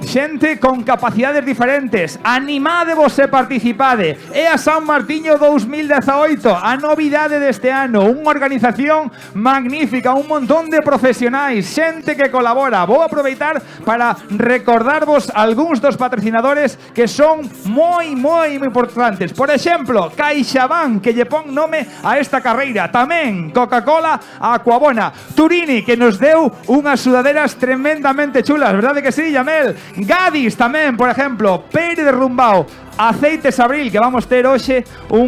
xente con capacidades diferentes. Animádevos e participade. É a San Martiño 2018, a novidade deste ano. Unha organización magnífica, un montón de profesionais, xente que colabora. Vou aproveitar para recordarvos algúns dos patrocinadores que son moi importantes. Por exemplo, CaixaBank, que lle pon nome a esta carreira. Tamén Coca-Cola, Aquabona. Turini, que nos deu unhas sudaderas tremendamente chulas, verdade que sí, Yamel? Gadis tamén, por exemplo, Pérez de Rumbao, Aceites Abril, que vamos ter hoxe un